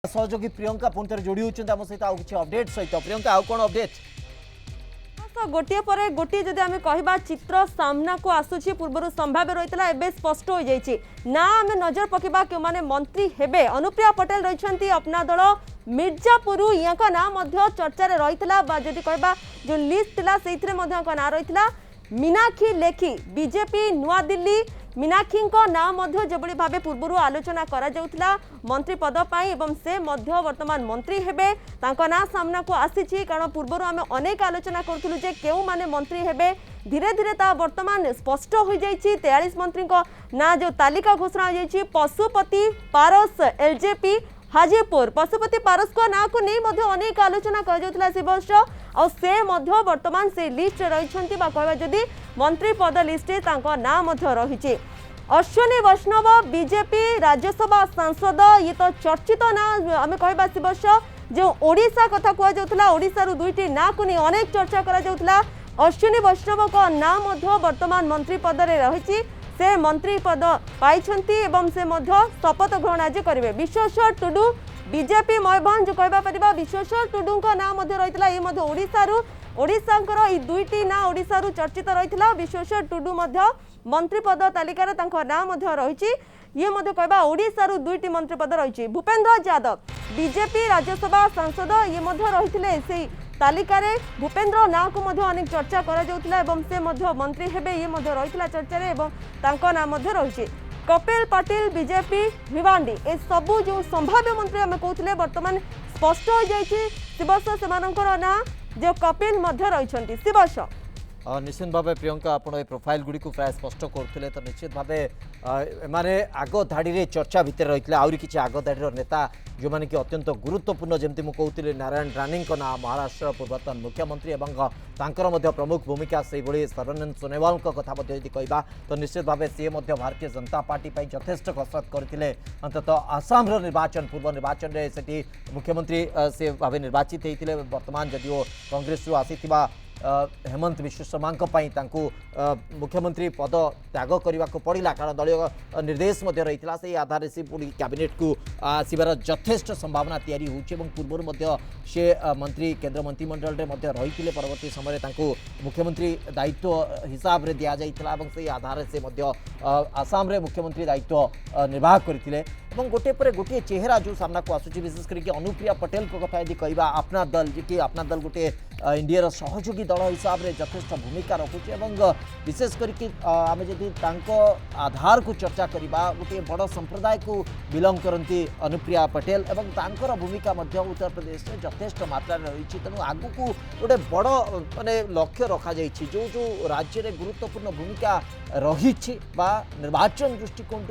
सहयोगी प्रियंका पुणी थे जोड़ी होती सहित आउ किसी अपडेट सहित प्रियंका आउ कौन अपडेट गोटे पर गोटे जदि आम कह चित्र सामना को आसूची पूर्व संभाव्य रही है स्पष्ट हो जाइए ना आम नजर पकड़ा क्यों मैंने मंत्री हेबे अनुप्रिया पटेल रही अपना दल मिर्जापुर या ना चर्चार रही जदि कह जो लिस्ट था ना रही मीनाक्षी लेखी बीजेपी नुआ दिल्ली मीनाक्षी ना जो भाव पूर्व आलोचना करा मंत्री पद एवं से वर्तमान मंत्री हेबे ना सामना को आसी कारण पूर्व आम अनेक आलोचना करूँ जे क्यों माने मंत्री हेबे धीरे धीरे वर्तमान स्पष्ट हो जाइए 43 मंत्री ना जो तालिका घोषणा हो जाइए पशुपति पारस एलजेपी हाजीपुर पशुपति पारस को ना को नहीं अनेक आलोचना कर वर्ष और से वर्तमान से लिस्ट रही जदि मंत्री पद लिस्ट ना रही अश्विनी वैष्णव बीजेपी राज्यसभा सांसद ये तो चर्चित ना आम कह वर्ष जो ओडिशा कथा कहला ओडिशा दुईटी ना को नहीं अनेक चर्चा करा अश्विनी वैष्णव का ना वर्तमान मंत्री पद रही से मंत्री पद पाई से शपथ ग्रहण आज करेंगे विश्वेश्वर टुडू बीजेपी मयूरभंज कह विश्वेश्वर टुडू का ना रही ओडिशा दुईटी ना ओडिशा चर्चित रही विश्वेश्वर टुडू मंत्री पद तालिकार ना रही ये कह ओडिशा दुईटी मंत्री पद रही भूपेन्द्र यादव बीजेपी राज्यसभा सांसद ये रही तालिकार भूपेन्द्र ना को अनेक चर्चा से मंत्री हेबे ये रही चर्चा ना रही कपिल पाटिल बीजेपी भिवांडी ए सबू जो संभाव्य मंत्री आम कहते वर्तमान स्पष्ट हो जाइए शिवस से ना जो कपिल रही शिवस निश्चित भाव प्रियंका आप प्रोफाइल गुड़ी को प्राय स्पष्ट करते तो निश्चित भाव माने आग धाड़ी रे चर्चा भितर रही आहरी किसी आग धाड़ी नेता जो मैंने कि अत्यंत गुरुत्वपूर्ण जमी मुझे नारायण राणी ना महाराष्ट्र पूर्वतन मुख्यमंत्री और प्रमुख भूमिका से भाई सर्बानंद सोनोवाल कथा कहवा तो निश्चित भाव सी भारतीय जनता पार्टी यथेष्ट कसरत करते अंतत आसाम निर्वाचन पूर्व निर्वाचन में से मुख्यमंत्री से भाव निर्वाचित होते वर्तमान जदिव कांग्रेस आसी हेमंत विश्व शर्मा मुख्यमंत्री पद त्याग करने को पड़ा कारण दलीय निर्देश रही से आधार से पूरी कैबिनेट को आसबार यथेष्ट संभावना तैयारी होती पूर्व से मंत्री केंद्र मंत्रिमंडल में रही परवर्ती समय मुख्यमंत्री दायित्व हिसाब से दि जाता से आधार से आसाम मुख्यमंत्री दायित्व निर्वाह करते गोटे पर गोटे चेहरा जो सामना को आसूची विशेष करके अनुप्रिया पटेल को कथा यदि कहवा अपना दल जी अपना दल गोटे इंडिया सहयोगी दल हिसाब से यथेष्ट भूमिका रखुचे विशेष करके आम जदि आधार को चर्चा करवा गोटे बड़ संप्रदाय को बिलंग करती अनुप्रिया पटेल और भूमिका उत्तर प्रदेश में यथेष्ट मात्रा रही तेणु आग को गोटे बड़ माने लक्ष्य रखा जो जो राज्य में गुरुत्वपूर्ण भूमिका रही निर्वाचन दृष्टिकोण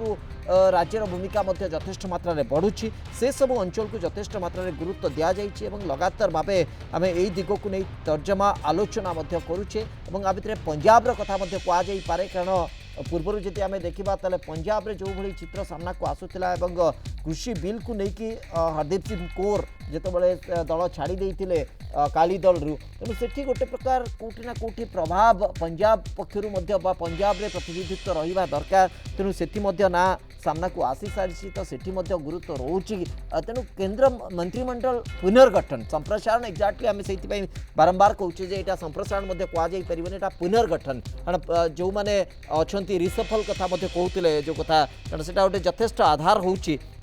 राज्यर भूमिका यथेष्ट मात्रा रे बढ़ुछि से सब अंचल को यथेष्ट मात्रा रे गुरुत्व दिया जाइछि लगातार भाव आम यही दिग को नहीं तर्जमा आलोचना करुचे आ भितर पंजाब कथा कहुई पारे कारण पूर्व जदि आम देखा तेल पंजाब रे जो भली चित्र सामना को आसूला कृषि बिल को लेकिन हरदीप सिंह कौर जितेबाला दल छाड़ी देते काली दल रु तेणु से गोटे प्रकार कौटि ना कौटि प्रभाव पंजाब पक्षर पंजाब रे प्रतिनिधित्व रहा दरकार तेणु से ना सामना को आसी सारी तो सेठी गुरुत्व रोचे तेणु केंद्र मंत्रिमंडल पुनर्गठन संप्रसारण एक्जाक्टली आम से बारंबार कहूँ यहाँ संप्रसारण कहुन यहाँ पुनर्गठन कारण जो मैंने अच्छा रिसफल कथा कहते जो कथा कारण से गोटे यथेष्ट आधार हो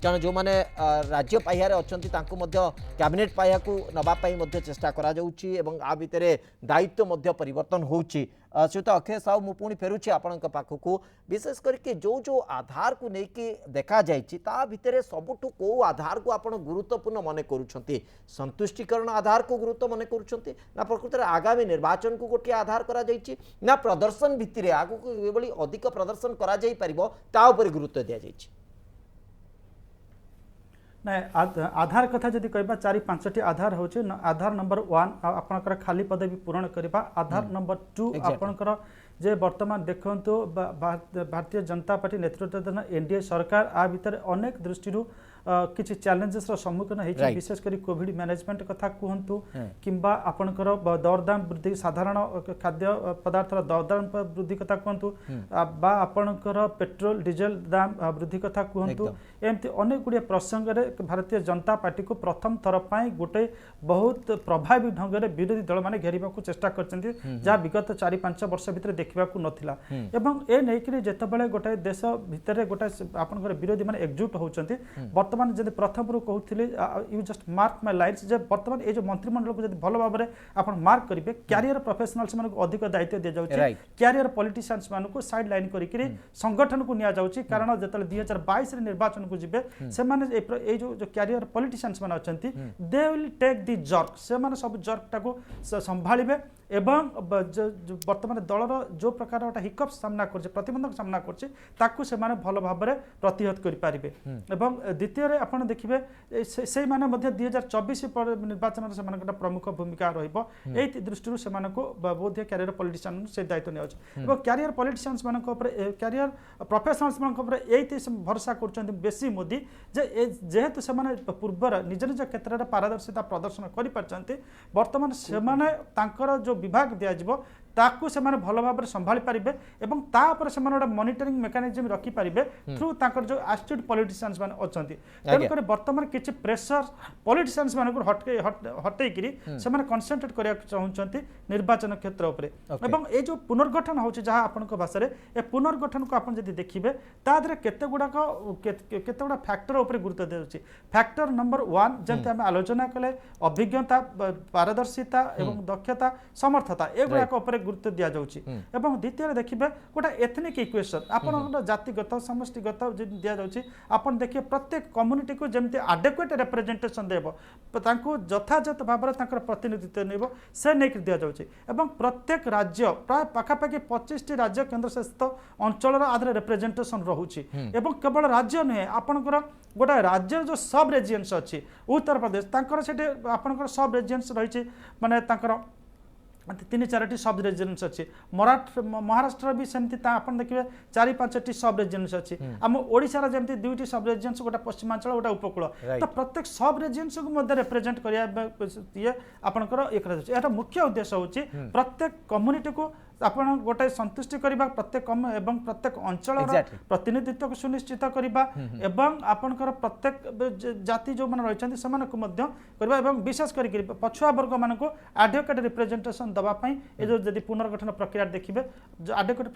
कारण जो मैंने राज्य पाइबार अच्छा कैबिनेट पाइबा को नापी चेष्टा करा भितर दायित्व परिवर्तन होची श्रीयुत अक्षय साहू मु पुणी फेरुछि आपणक पाखकु विशेष करके जो जो आधार को लेकिन देखा जाइछि ता भितर सबुठु को आधार को आपण गुरुत्वपूर्ण मने करूछंती संतुष्टिकरण आधार को गुरुत्व मने करूछंती ना प्रकृत आगामी निर्वाचन को गोटे आधार करा जाइछि ना प्रदर्शन भित्तिरे आगु को एभली अधिक प्रदर्शन करा जाई परिबो ता ऊपर गुरुत्व दिया जाइछि ना आधार कथा जदि कहबा 4-5टी आधार होचे आधार नंबर 1 आपनकर खाली पदवी पूरण करबा आधार नंबर 2 आपनकर जे वर्तमान देखंतु भारतीय जनता पार्टी नेतृत्वाधीन एनडीए सरकार आ भितर अनेक दृष्टि किछि चैलेंजेस रो सम्मुखीन Right. हेछि विशेष करी कोविड मैनेजमेंट कथा कहंतु किंबा आपनकर दरदाम वृद्धि साधारण खाद्य पदार्थ दरदाम वृद्धि कथा कहंतु बा आपनकर पेट्रोल डीजल दाम वृद्धि कथा कहंतु एमती अनेक गुड़िया प्रसंग रे भारतीय जनता पार्टी को प्रथम थर पाई गोटे बहुत प्रभावी ढंग रे विरोधी दल माने घेरिबा को चेष्टा करचंती जा विगत 4-5 वर्ष भितर देखिबा को नथिला एवं ए नेकरी जेतबेले गोटे देश भितर गोटे आपनकर विरोधी माने एकजुट होचंती वर्तमान जदि प्रथम रु कहउथिले you just mark my lines जे वर्तमान ए जो मंत्रिमंडल को जदि भलो भाबरे आपण मार्क करिवे कैरियर प्रोफेशनल्स माने अधिक दायित्व दिया जाउची Right. कैरियर पॉलिटिशियंस माने को साइड लाइन करिकरी संगठन को निया जाउची कारण जेतले 2022 रे निर्वाचन को जिबे से माने ए जो कैरियर पॉलिटिशियंस माने अछंती they will take the jerk से माने सब जर्क टाको संभाळिबे एवं वर्तमान दलर जो प्रकार गोटे हिकअप सामना करছে प्रतिबंधक सामना करছে ताकू से माने भलो भाबरे प्रतिहत करि पारिबे एवं द्वितीय रे आपण देखिबे से माने मध्ये 2024 पर निर्वाचन से माने प्रमुख भूमिका रहइबो एई दृष्टि से माने को बोध कैरियर पॉलिटिशियन से दायित्व ने अछि एवं कैरियर पॉलिटिशियंस माने को ऊपर कैरियर प्रोफेशनल्स माने को ऊपर एई भरोसा करछन्ते बेसी मोदी जे जेहेतु से माने पूर्वर निज निज क्षेत्र रे पारदर्शिता प्रदर्शन करि परछन्ते वर्तमान से माने तांकर जो विभाग दिया जिवो ताकू से माने भलो भाबरे संभाली पारिबे एवं ता पर से माने मॉनिटरिंग मेकानिज्म रखी पारिबे थ्रू तांकर जो एस्टिट्यूड पॉलिटिशियंस माने अछंती तेन करे वर्तमान किछि प्रेशर पॉलिटिशियंस माने को हटै किरी से माने कंसंट्रेट करिया चाहउछंती निर्वाचन क्षेत्र ऊपर एवं ए जो पुनर्गठन होछि जहा आपन को भाषा रे ए पुनर्गठन को आपन जदि देखिबे ता दरे केते गुडा फैक्टर ऊपर गुरुत्व देउछि फैक्टर नंबर 1 जेंते हम आलोचना कले अभिज्ञता पारदर्शिता एवं दक्षता समर्थता ए गुडा को ऊपर गुरुत्व दिया जाउछि एवं द्वितीय देखिबे गोटा एथनिक इक्वेशन आपन जातिगत समष्टिगत दिया जाउछि आपन देखिए प्रत्येक कम्युनिटी को जेमति एडेक्वेट रिप्रेजेंटेशन देबो तांको यथायथ भाबरे तांकर प्रतिनिधित्व नेबो से नेक दिया जाउछि एवं प्रत्येक राज्य प्राय पाखापाखि 25 टी राज्य केंद्र शासित अंचल आधार रिप्रेजेंटेशन रहुछि एवं केवल राज्य नहे आपनकर गोटा राज्य जो सब रीजन्स अछि उत्तर प्रदेश तांकर सेटे आपनकर सब रीजन्स रहिछि माने तांकर 3-4 सब रीजन्स अच्छी महाराष्ट्र भी सेमती आपन देखिए 4-5 सब रीजन्स अच्छी आम ओडिशार जमती 2टी सब रीजन्स गोटे पश्चिमांचल गोटे उपकूल तो प्रत्येक सब रीजन्स को मध्य रिप्रेजेंट करिया आपनकर एक मुख्य उद्देश्य होची प्रत्येक कम्युनिटी को आपण गोटे संतुष्टि करबा प्रत्येक कम एवं प्रत्येक अंचल प्रतिनिधित्व को सुनिश्चित करबा एवं आपनकर प्रत्येक जाति जो मन रहिछन्ति समान को मध्य करबा एवं विशेष करी पछुआ वर्ग मान को एडवोकेट रिप्रेजेंटेशन दबा पई ए जो यदि पुनर्गठन प्रक्रिया देखिबे एडवोकेट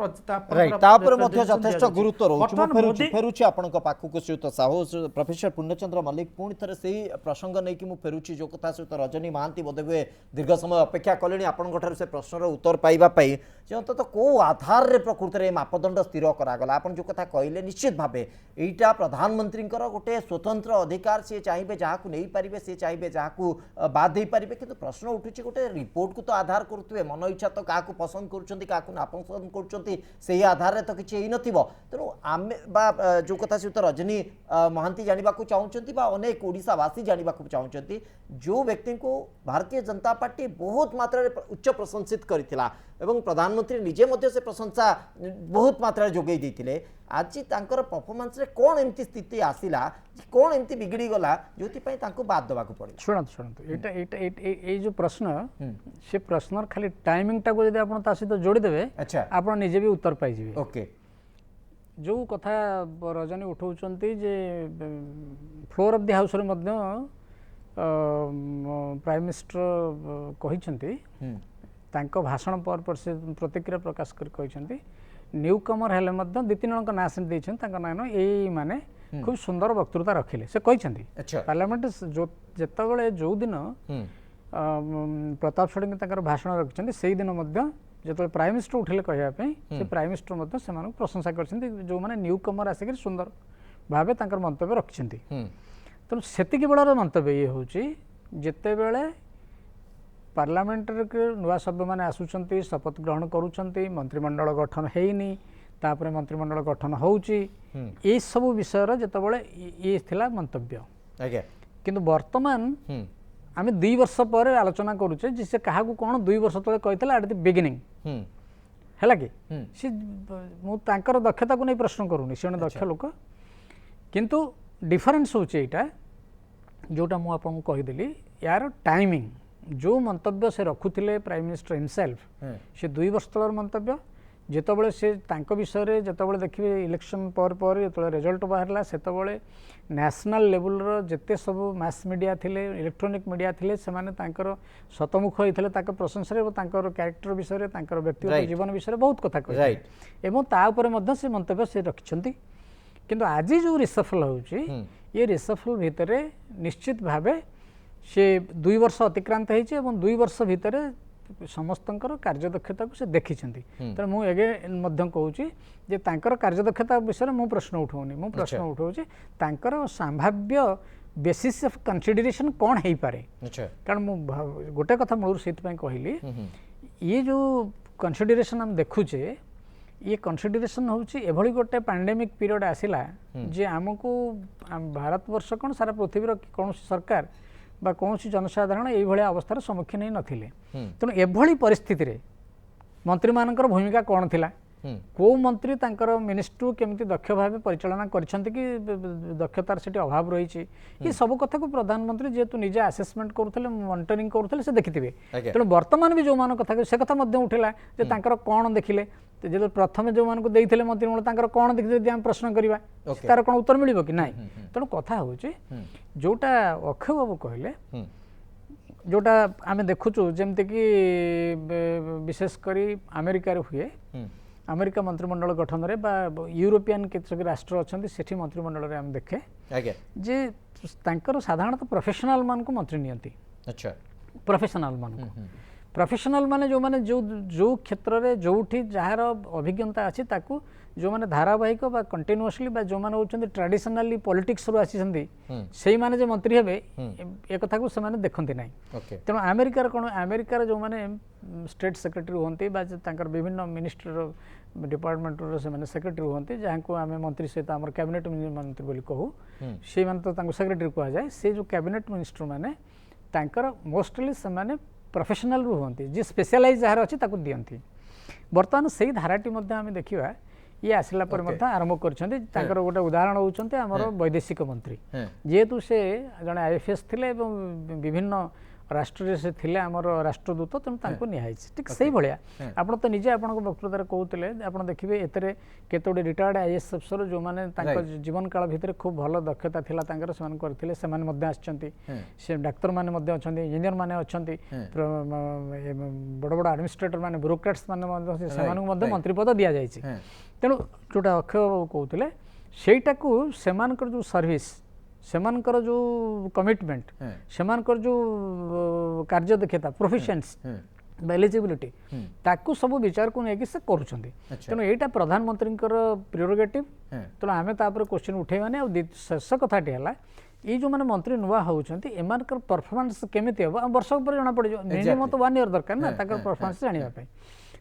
तापर मध्य यथेष्ट गुरुत्व रहउछि फेरुछि आपनक पाखु श्रीयुत साहू प्रोफेसर पूर्णचंद्र मल्लिक पुणी थरे सेही प्रसंग नै कि मु फेरुछि जो कथा श्रीयुत रजनी महांती बोधवे दीर्घ समय अपेक्षा कलेनी आपनक ठार से प्रश्नर उत्तर पाइबा पई जे अंतत को आधार रे प्रकृति रे मापदंड स्थिर करागला आपन जो कथा कहले निश्चित भाबे एटा प्रधानमंत्री गोटे स्वतंत्र अधिकार से चाहिए जहाँ नहीं पारे से चाहिए जहाँ बाद दे पारे किंतु प्रश्न उठुची गोटे रिपोर्ट को तो आधार करुवे मन इच्छा तो क्या पसंद कर नापसंद कर आधार रे तो किसी ही नथिबो तेणु आमे बा जो कथा श्रीयुत रजनी महांती जानिबा को चाहूचंती बा अनेक ओडिशावासी जानिबा को चाहूचंती जो व्यक्ति को भारतीय जनता पार्टी बहुत मात्रा उच्च प्रशंसित करथिला एवं प्रधानमंत्री निजे मध्य से प्रशंसा बहुत मात्रा जोगई देथिले आज तांकर परफॉर्मेंस रे कोन एमती स्थिति आसिला कोन एमती बिगड़ी गला जोति पई तांको बाद दबा को पड़े सुनंतु एटा ए जो प्रश्न से प्रश्न खाली टाइमिंग टा को यदि आपण ता सहित जोड़ी देबे अच्छा आपण निजे भी उत्तर पाई जिवे ओके जो कथा रजनी उठाउचंती जे फ्लोर ऑफ द हाउस रे मध्य प्राइम मिनिस्टर कहिसंती तांको भाषण पर से प्रतिक्रिया प्रकाश कर कहिसंती न्यू कमर हेले मध्य दु तीन ना से देछन तांको नानो एई माने खूब सुंदर वक्तृता रखिले से कहिसंती पार्लियामेंट जो जेतबेले जो दिन प्रताप षडंगी तांकर भाषण रखिसंती सेई दिन मध्य जेतबेले प्राइम मिनिस्टर उठिले कहिया पे से प्राइम मिनिस्टर मध्य से मानक प्रशंसा करछंती जो माने न्यू कमर आसिक सुंदर भाबे तांकर मंतव्य रखिसंती तेणु सेतिकी बेलार मंतव्य ये होची जेतेबेले पार्लियामेंट नुआ सभ्य मैंने आसुंच शपथ ग्रहण करुँच मंत्रिमंडल गठन होनी तापर मंत्रिमंडल गठन होउची ये सब विषय जितेबाला ये थिला मंतव्य किंतु वर्तमान आम 2 वर्ष पर आलोचना करुचे जे क्या कौन 2 वर्ष तले कहते एट द बिगिनिंग है कि सी मुझे दक्षता को नहीं प्रश्न करूनी सी दक्ष लोक किंतु डिफरेन्स होचे एटा जोटा मु आपन कहिदेली यार टाइमिंग जो मंतव्य से रखुथिले प्राइम मिनिस्टर हिमसेल्फ से 2 वर्ष तलर मंतव्य जेतबळे से तांको विषय रे जेतबळे देखिबे इलेक्शन पर जेतबळे रिजल्ट बाहरला सेतबळे नेशनल लेवल रो जेते सब मास मीडिया थिले इलेक्ट्रॉनिक मीडिया थिले से माने तांकर शतमुख होइथिले ताके प्रशंसा रे तांकर कैरेक्टर विषय रे तांकर व्यक्तिगत जीवन विषय रे बहुत कथा कहि एवं ता ऊपर मध्य से मंतव्य से रखिछंती किंतु आज जो रिसफल होउची ये रिसफल भितरे निश्चित भावे से 2 वर्ष अतिक्रांत होइछि एवं 2 वर्ष भितरे समस्तंकर कार्यदक्षता को से देखी तो मुझे एगे मध्यम कहूँ जे तांकर कार्यदक्षता विषय में प्रश्न उठाऊनी मु प्रश्न उठाऊँ तांकर संभाव्य बेसिस ऑफ कंसिडरेशन कौन हो पारे कारण मु गोटे कथा मूल से कहली ये जो कंसिडरेशन हम देखुचे ये कंसिडरेशन होची एभली गोटे पैंडेमिक पीरियड आसिला जे आमको भारत वर्ष कौन सारा पृथ्वी कौन सरकार बा कौन जनसाधारण ये अवस्थार सम्मुखीन नथिले तेणु एभली परिस्थिति रे मंत्री मानकर भूमिका कौन थिला को मंत्री तांकर मिनिस्ट्री केमिति दक्ष भाव परिचालना करछंती कि दक्षतार सेठी अभाव रही ये सब कथा को प्रधानमंत्री जेतु निजे असेसमेंट करुथले मॉनिटरिंग करुथले से देखिथिबे तेणु वर्तमान भी जो मान कथा से कथा मध्य उठिला जे तांकर कौन देखिले जो प्रथम जो मानक देइथिले मंत्रिमंडल तांकर कौन देखिले हम प्रश्न करबा तार कौन उत्तर मिलिबो कि नाही तेणु कथा होची जोटा अक्षय बाबू कहले जोटा आमे देखुचु जेमते कि विशेष करी अमेरिका रे हुए अमेरिका मंत्रिमंडल गठन रे बा यूरोपियन केतक राष्ट्र अछंती सेठी मंत्रिमंडल रे हम देखे जे तांकर साधारणतः प्रोफेशनल मान को मंत्री नियंती अच्छा प्रोफेशनल मान को प्रोफेशनल माने जो क्षेत्र रे जोठी जहार अभिज्ञता अछि ताकू जो माने धारावाहिक बा कंटिन्यूअसली बा जो माने होचंती ट्रेडिशनली पॉलिटिक्स रो आसीसंती सेही माने जे मंत्री हेबे ए कथा को से माने देखंती नै तेनो अमेरिका रे कोन अमेरिका रे जो माने स्टेट सेक्रेटरी होंती बा तांकर विभिन्न मिनिस्टर डिपार्टमेंट रो से माने सेक्रेटरी होंती जहां को आमे मंत्री सहित हमर कैबिनेट मंत्री बोली कहू से माने तो तांको सेक्रेटरी कहा जाय से जो कैबिनेट मिनिस्टर माने तांकर मोस्टली से माने प्रोफेशनल रुहंती जे स्पेशलाइज जहार अछि ताकू दियंती वर्तमान सही धाराटी मध्ये आमे देखिबा ये आसला पर मध्ये आरंभ करछन्ती तांकर गोटे उदाहरण होउछन्ती हमर वैदेशिक मंत्री जेतु से जने आईएफएस थिले एवं विभिन्न राष्ट्र से थिले हमर राष्ट्रदूत तेणु तांको निहाइछ ठीक सही भलिया आपण तो निजे आपण को वक्तृतार कहउतले आपण देखिबे एतरे केतोडे रिटायर्ड आईएएस अफसर जो माने तांको जीवन काल भितरे खूब भलो दक्षता थिला तांकर समान करथिले समान मध्ये आछन्ती से डाक्टर माने मध्ये अछन्ती इंजीनियर माने अछन्ती बड़ बड़ एडमिनिस्ट्रेटर माने ब्यूरोक्रेट्स माने मध्ये समान मध्ये मंत्री पद दिया जायछि तेणु जोटा अक्षय कहउतले सेटा को समानकर जो सर्विस सेमानकर जो कमिटमेंट सेमानकर जो कार्य दक्षता प्रोफिशिएंस एलिजिबिलिटी ताकू सब विचार को लेकिन से करूछन्ती तेणु एटा प्रधानमंत्री प्रियोरिगेटिव तेणु आमे तापर क्वेश्चन उठेबानी आ शेष कथाटी हला ये जो माने मंत्री नुआ होउछन्ती एमानकर परफॉर्मेंस केमिति हो वर्ष पर जणा पड़े मिनिमम तो 1 ईयर दरकार ना ताकर परफॉर्मेंस जानिबा पई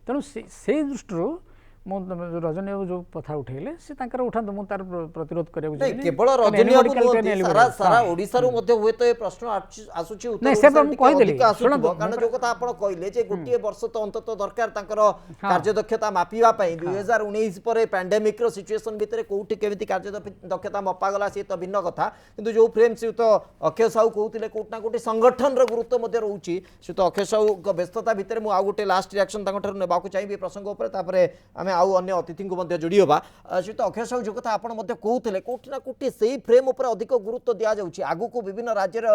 तेणु से दृष्टिरू रजनी बाबू जो कथा उठेले से तांकर उठांतो मु तार प्रतिरोध करिया बुझिले केवल रजनी बाबू नोती सारा ओडिसा रो मध्ये होय तो ए प्रश्न आसुची उत्तर नहीं से हम कहि देली कारण जो कथा आपण कहिले जे गोटिए वर्ष तो अंत तो दरकार तांकर कार्य दक्षता मापिवा पई 2019 परे पैंडेमिक रो सिचुएशन भितरे कोउठी केमिति कार्य दक्षता मपा गला से तो भिन्न कथा किंतु जो फ्रेम से तो अक्षय साहू कहउतिले कोटना कोटी संगठन रो गुरुत्व मध्ये रहउची से तो अक्षय साहू को व्यस्तता भितरे मु आ गोटे लास्ट रिएक्शन तांकर नेबा को चाहिबे प्रसंग ऊपर तापरे आमे आउ अन्य अतिथि को मध्य जोड़ी होबा से तो अक्षय साहू जो कथा आपण मध्य कहउतिले कोटना कोटी सेही फ्रेम ऊपर अधिक गुरुत्व दिया जाउची आगु को विभिन्न राज्य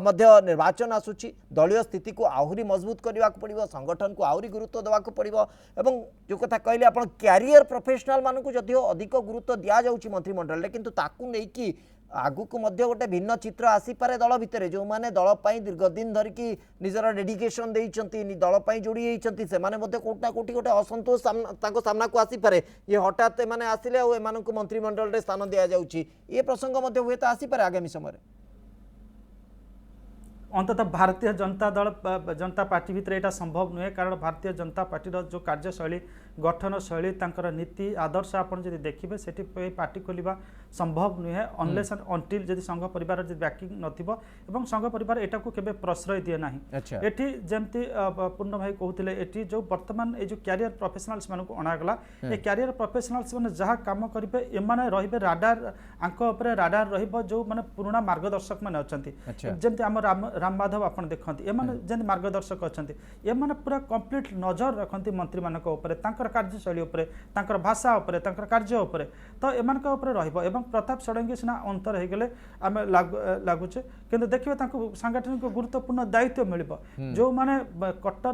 मध्य निर्वाचन आसुची दलीय स्थिति को आहुरी मजबूत करबा को पड़िबो संगठन को आहुरी गुरुत्व देवा को पड़िबो एवं जो कथा कहले आपण कैरियर प्रोफेशनल मान को जदियो अधिक गुरुत्व दिया जाउची मंत्रिमंडल ले किंतु ताकू नै कि आगु को मध्य गोटे भिन्न चित्र आसी पारे दल भितर जो माने दल पई दीर्घ दिन धर की निजर डेडिकेशन देइचंती दल पई जोड़ी हेइचंती से माने मध्य कोटना कोटी गोटे असंतोष तांको सामना को आसी पारे ये हठात माने आसिले ओ एमान को मंत्रिमंडल रे स्थान दिया जाउची ये प्रसंग मध्य होय त आसी पारे आगामी समय अंततः भारतीय जनता दल जनता पार्टी भितर यहाँ संभव नुहे कारण भारतीय जनता पार्टी जो कार्यशैली गठन शैली तांकर नीति आदर्श आपन जदि देखिबे सेठी पार्टी खोलिबा संभव नुहे अनलेस एंड अंटिल जदि संघ परिवार जदि बैकिंग नथिबो एवं संघ परिवार एटा को केबे प्रश्रय दिए नाही अच्छा। एठी जेमती पूर्ण भाई कहउथिले एठी जो वर्तमान ए जो कैरियर प्रोफेशनल्स मानको अणागला ए कैरियर प्रोफेशनल्स माने जहा काम करिबे एमाने रहिबे राडार आंक ऊपर राडार रहिबो जो माने पुराना मार्गदर्शक माने अछंती जेमती हम राम माधव आपण देखंती एमाने जेमती मार्गदर्शक अछंती एमाने पूरा कंप्लीट नजर रखंती मंत्री मानको ऊपर तांकर कार्यशैली ऊपर तांकर भाषा ऊपर तांकर कार्य ऊपर तो एमानक ऊपर रहिबो एवं प्रताप षडंगी सिना अंतर हे गेले आमे लागुचे किंतु देखिबे तांको सांगठनिक गुरुत्वपूर्ण दायित्व मिलिबो जो माने कट्टर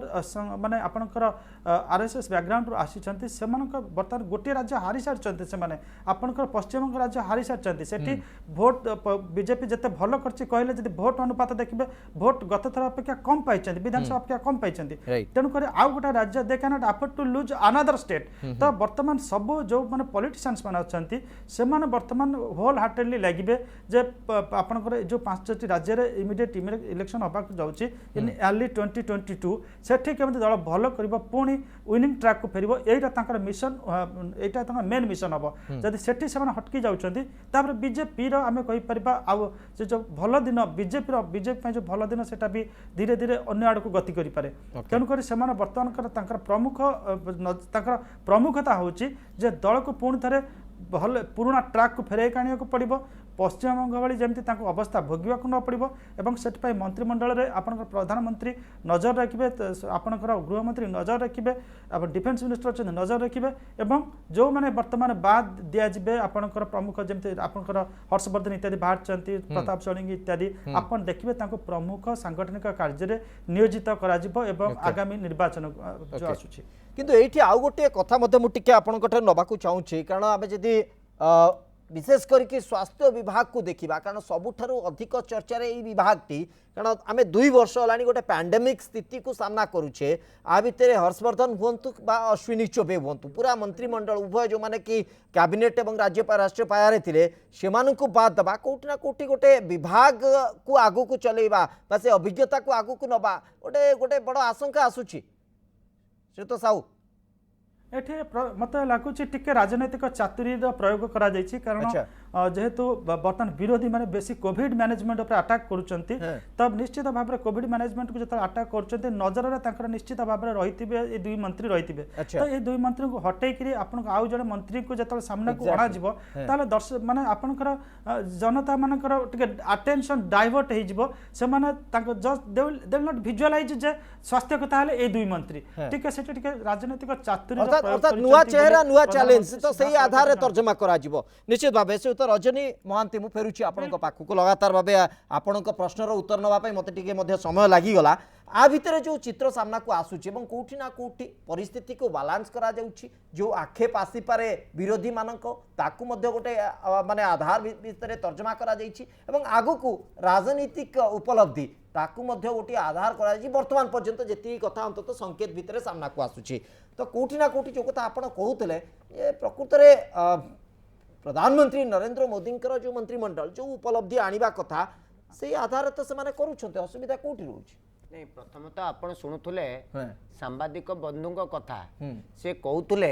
माने आपनकर आरएसएस बैकग्राउंड रो आसीचंती सेमानक वर्तमान गोटे राज्य हारि सारचंती से माने आपनकर पश्चिम बंग राज्य हारि सारचंती सेठी भोट बीजेपी जते भलो करछि कहले जदि भोट अनुपात देखिबे भोट गत थर अपेक्षा कम पाइचंती विधानसभा अपेक्षा कम पाइचंती तेनु करे आउ गोटा राज्य they can not afford to lose another state तो वर्तमान सब जो माने पॉलिटिशियंस माने अछंती से माने वर्तमान होल हार्टेडली लागिबे जे आपनकर जो 5टी राज्य रे इमीडिएट इलेक्शन होबा जाउची इन अर्ली 2022 सेठी केमति दल भलो करबो पुनी विनिंग ट्रैक को फेरिबो एटा तांकर मिशन एटा तांकर मेन मिशन हबो जदि सेठी से माने हटकी जाउचंती तापर बीजेपी रो आमे कहि परबा आ जो भलो दिन बीजेपी जो भलो दिन सेटा भी धीरे धीरे अन्य आड़ को गति करि पारे तेनु करी से माने वर्तमान कर तांकर प्रमुखता होची जे दल को पुणी थरे भल पुराना ट्रैक को फेराई कानिया को पड़िबो पश्चिम बंग भली जमती तांको अवस्था भोगिबा को न पड़िबो एवं सेट पय मंत्रिमंडल रे आपनकर प्रधानमंत्री नजर रखिबे आपनकर गृहमंत्री नजर रखिबे अब डिफेंस मिनिस्टर छ नजर रखिबे एवं जो माने वर्तमान बाद दिया जिबे आपनकर प्रमुख जमती आपनकर हर्षवर्धन इत्यादि बाहर चंती प्रताप षडंगी इत्यादि आपन देखिबे तांको प्रमुख सांगठनिक कार्य रे नियोजित करा जिवो एवं आगामी निर्वाचन जो आसुछि किंतु एठी आउ गोटे कथा मते मु टिके आपनकर नबाकू चाहूछि कारण आबे जदी विशेष करके स्वास्थ्य विभाग को देखा कारण सबुठारु अधिक चर्चा यही विभाग टी कारण आम 2 वर्ष होलानी गोटे पैंडेमिक स्थिति को सामना करुचे आ भितर हर्षवर्धन हुंतु बा अश्विनी चौबे हुंतु पूरा मंत्रिमंडल उभय जो माने कि कैबिनेट एवं राज्य राष्ट्रीय पायारे थिले सेमानंकु बाद दबा कोठी ना कोठी गोटे विभाग को आगु को चलेबा बा से अभिज्ञता को आगु को नबा गोटे गोटे बड़ आशंका आसुची श्रीत साहू एठे मत लगुच टिके राजनैतिक चातुरी प्रयोग करा जायछि कारण जेहेतु बर्तमान विरोधी माने बेसी कोविड मैनेजमेंट ऊपर अटैक करूचंती तब निश्चित भाव में कोविड मैनेजमेंट को जत अटैक करूचंती नजर रे तांकर निश्चित भाव में रहितिबे ए 2 मंत्री रहितिबे तो ए 2 मंत्री को हटै करी आपन आउ जने मंत्री को जत सामने को अणा जिवो ताले दर्शक माने आपनकर जनता मानकर टिके अटेंशन डाइवर्ट हे जिवो से माने तांको just they will not visualise जे स्वास्थ्य को ताले ए 2 मंत्री टिके सेटे टिके राजनैतिक चातुरी अर्थात नुआ चेहरा नुआ चैलेंज तो सही आधार रे तर्जमा करा जिवो निश्चित भाव से तो रजनी महांती मु फेरुची आपन पाखु को लगातार भाबे आपन प्रश्नर उत्तर नवा पई मते टिके मध्ये समय लागि गला आ भितर जो चित्र सामना को आसुची एवं कोठी ना कोठी परिस्थिति को बैलेंस करा जाउची जो आक्षेप आसी पारे विरोधी मानको ताकू मध्ये गोटे माने आधार भितर तर्जमा करा जाइची एवं आगु को राजनीतिक उपलब्धि ताकू मध्ये गोटे आधार करा जाइची वर्तमान पर्यंत जेती कथा अंतत संकेत भितर सामना को आसुची तो कोठी ना कोठी जो कथा आपण कहउतले ए प्रकृत रे प्रधानमंत्री नरेंद्र मोदी जो मंत्रिमंडल जो उपलब्धि आनिबा कथा से आधार तो से करूछन्ते असुविधा कोठी रहउची नहीं प्रथमतः आपण शुणुले सांबादिक बंधु कथा से कहते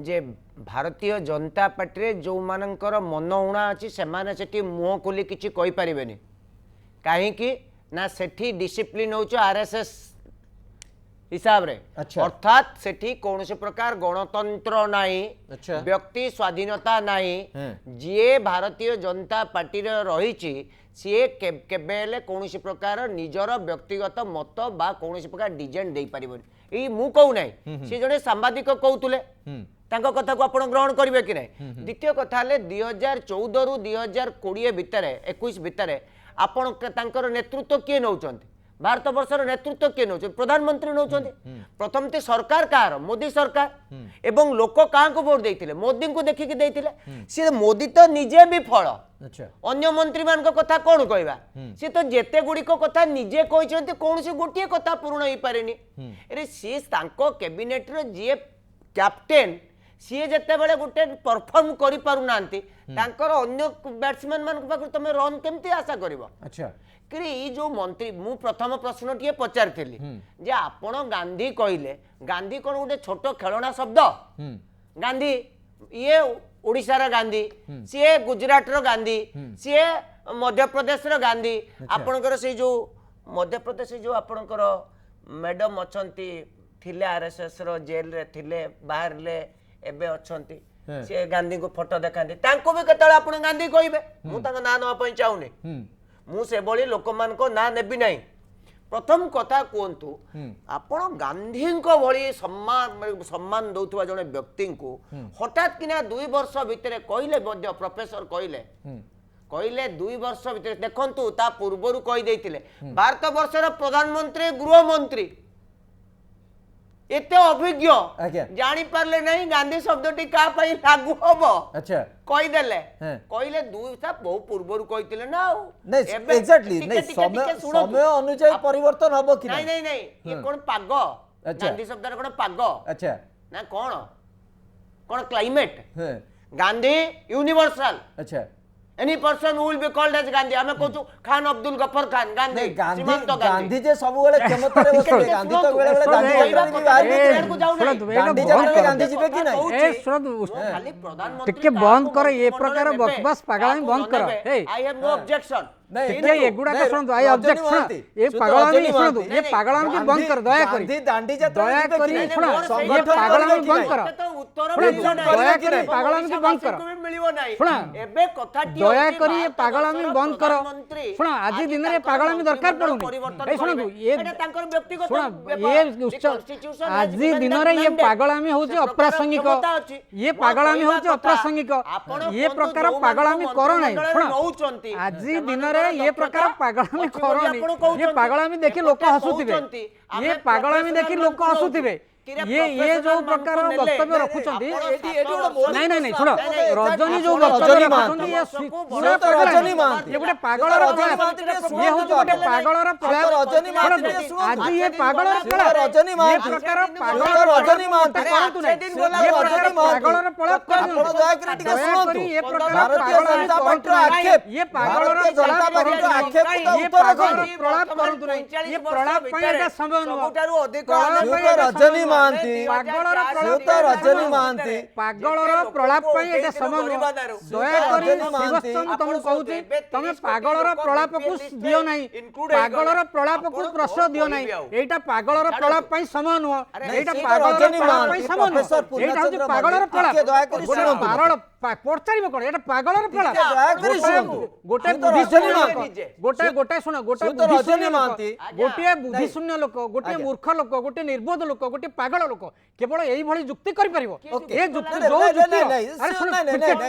जे भारतीय जनता पार्टी जो मानकर मन उणा अच्छी से मुह खोली किसी कहींपारे कहीं ना सेठी डिसिप्लिन हो आरएसएस हिसाब रे अर्थात सेठी कौन से प्रकार गणतंत्र नाही व्यक्ति स्वाधीनता नाही जी भारतीय जनता पार्टी रही सी केबेले कौन प्रकार निजर व्यक्तिगत मत बा कौन प्रकार डिजाइन दे पारिबनी ई मु कहू नाही सी जने सांबादिक कहउतले तांको कथा को आपण ग्रहण करिवे कि नाही द्वितीय कथा ले 2014 रु 2020 भितर 21 भितर आपण तांकर नेतृत्व किए नौचंती भारत वर्षर नेतृत्व किए नौ प्रधानमंत्री नौ प्रथम ते सरकार कहार मोदी सरकार एवं लोक क्या वोट देते मोदी को देखिकी देते सी मोदी तो निजे भी फल अन्य मंत्री मान कथा कौन कहवा सी तो जेते गुड़िक कथा निजे कहते कौन सी गोटे कथा पूर्ण हो पारे सी कैबिनेट जी कैप्टेन सीए जेतेबेले गोटे परफॉर्म करि पारु नांती तांकर अन्य बैट्समैन मान पाखु तमे रन केमती आशा करिवो अच्छा कि ई जो मंत्री मु प्रथम प्रश्न टिए पचारथिली जे आपण गांधी कहले गांधी कोन गोटे छोट खेलना शब्द गांधी ये ओडिशार गांधी सीए गुजरात रो गांधी सीए मध्य प्रदेश रो गांधी आपणकर से जो मध्य प्रदेश जो आपणकर मैडम अछंती थिले आरएसएस रो जेल रे थिले बाहर ले एबे अछंती से गांधी को फोटो देखांती तांको भी केतळे आपण गांधी कहिबे मु तांका ना नवा पई चाहुनी मु से बळी लोक मान को ना नेबी नाही प्रथम कथा कहतु आपण गांधी को भली सम्मान दौथुवा जने व्यक्ति को हठात किना 2 वर्ष भितर कहले मध्य प्रोफेसर कहले 2 वर्ष भितर देखंतु ता पूर्वरु कहि दैथिले भारत वर्षर प्रधानमंत्री गृह मंत्री एते अभिज्ञ जानी पारले नहीं गांधी शब्दटी का पई लागू हबो अच्छा कहि देले कहले 2 सा बहु पूर्वरु कहितिले ना नहीं एग्जैक्टली नहीं समय अनुसार परिवर्तन हबो कि नहीं नहीं नहीं ये कोन पाग गांधी शब्द रे कोन पाग अच्छा ना कोन क्लाइमेट गांधी यूनिवर्सल अच्छा any person will be called as Gandhi हमें कहू खान अब्दुल गफर खान गांधी सीमांत गांधी जे सब बेले क्षमता रे बसते गांधी तो बेले बेले गांधी जीवे कि नहीं ए सुनो खाली प्रधानमंत्री टिके बंद कर ये प्रकार बकवास पागल बंद कर आई हैव नो ऑब्जेक्शन नहीं एगुडा का सुनो आई ऑब्जेक्शन ये पागल सुनो ये पागल की बंद कर दया करी दया करी सुनो ये पागल बंद कर दया करी पागल की बंद कर मिलिबो नाही सुनो एबे कथा दया करी ये पागल बंद कर सुनो आज दिन रे पागल दरकार पड़ुनी ए सुनो ये तांकर व्यक्तिगत सुनो ये आज दिन रे ये पागल होउची अप्रासंगिक ये पागल होउची अप्रासंगिक ये प्रकार पागल करो नहीं सुनो आज दिन रे ये प्रकार पागल करो नहीं ये पागल देखि लोक हसुथिबे ये पागल देखि लोक हसुथिबे ये जो प्रकार वक्तव्य रखुचंती नहीं नहीं नहीं सुनो रजनी जो वक्तव्य रखुचंती ये पूरा रजनी ये गोटे पागल ये हो गोटे पागल आज ये पागल रजनी ये प्रकार पागल रजनी करंतु नहीं ये प्रकार पागल प्रयोग करंतु ये प्रकार पागल ये पागल ये पागल प्रलाप करंतु नहीं ये प्रलाप पयटा समय नो रजनी महांती रजनी महांती पागलर प्रलाप एटा समय दया करी श्रीवत्सम तुम कहूची तमे पागलर प्रलाप को दियो नहीं पागलर प्रलाप को प्रश्न दियो नहीं एटा पागलर प्रलाप पई समय नुह एटा पागलर प्रलाप पई समय नुह एटा होची पागलर प्रलाप दया करी सुनो पागल पड़चारिबो कोन एटा पागलर प्रलाप दया करी सुनो गोटे बुद्धिशून्य गोटे गोटे सुनो गोटे रजनी महांती गोटे बुद्धिशून्य लोक गोटे मूर्ख लोक गोटे निर्बोध लोक गोटे पागल लोक केवल एई भली जुक्ति करि परिबो ए जुक्ति जो जुक्ति अरे सुनो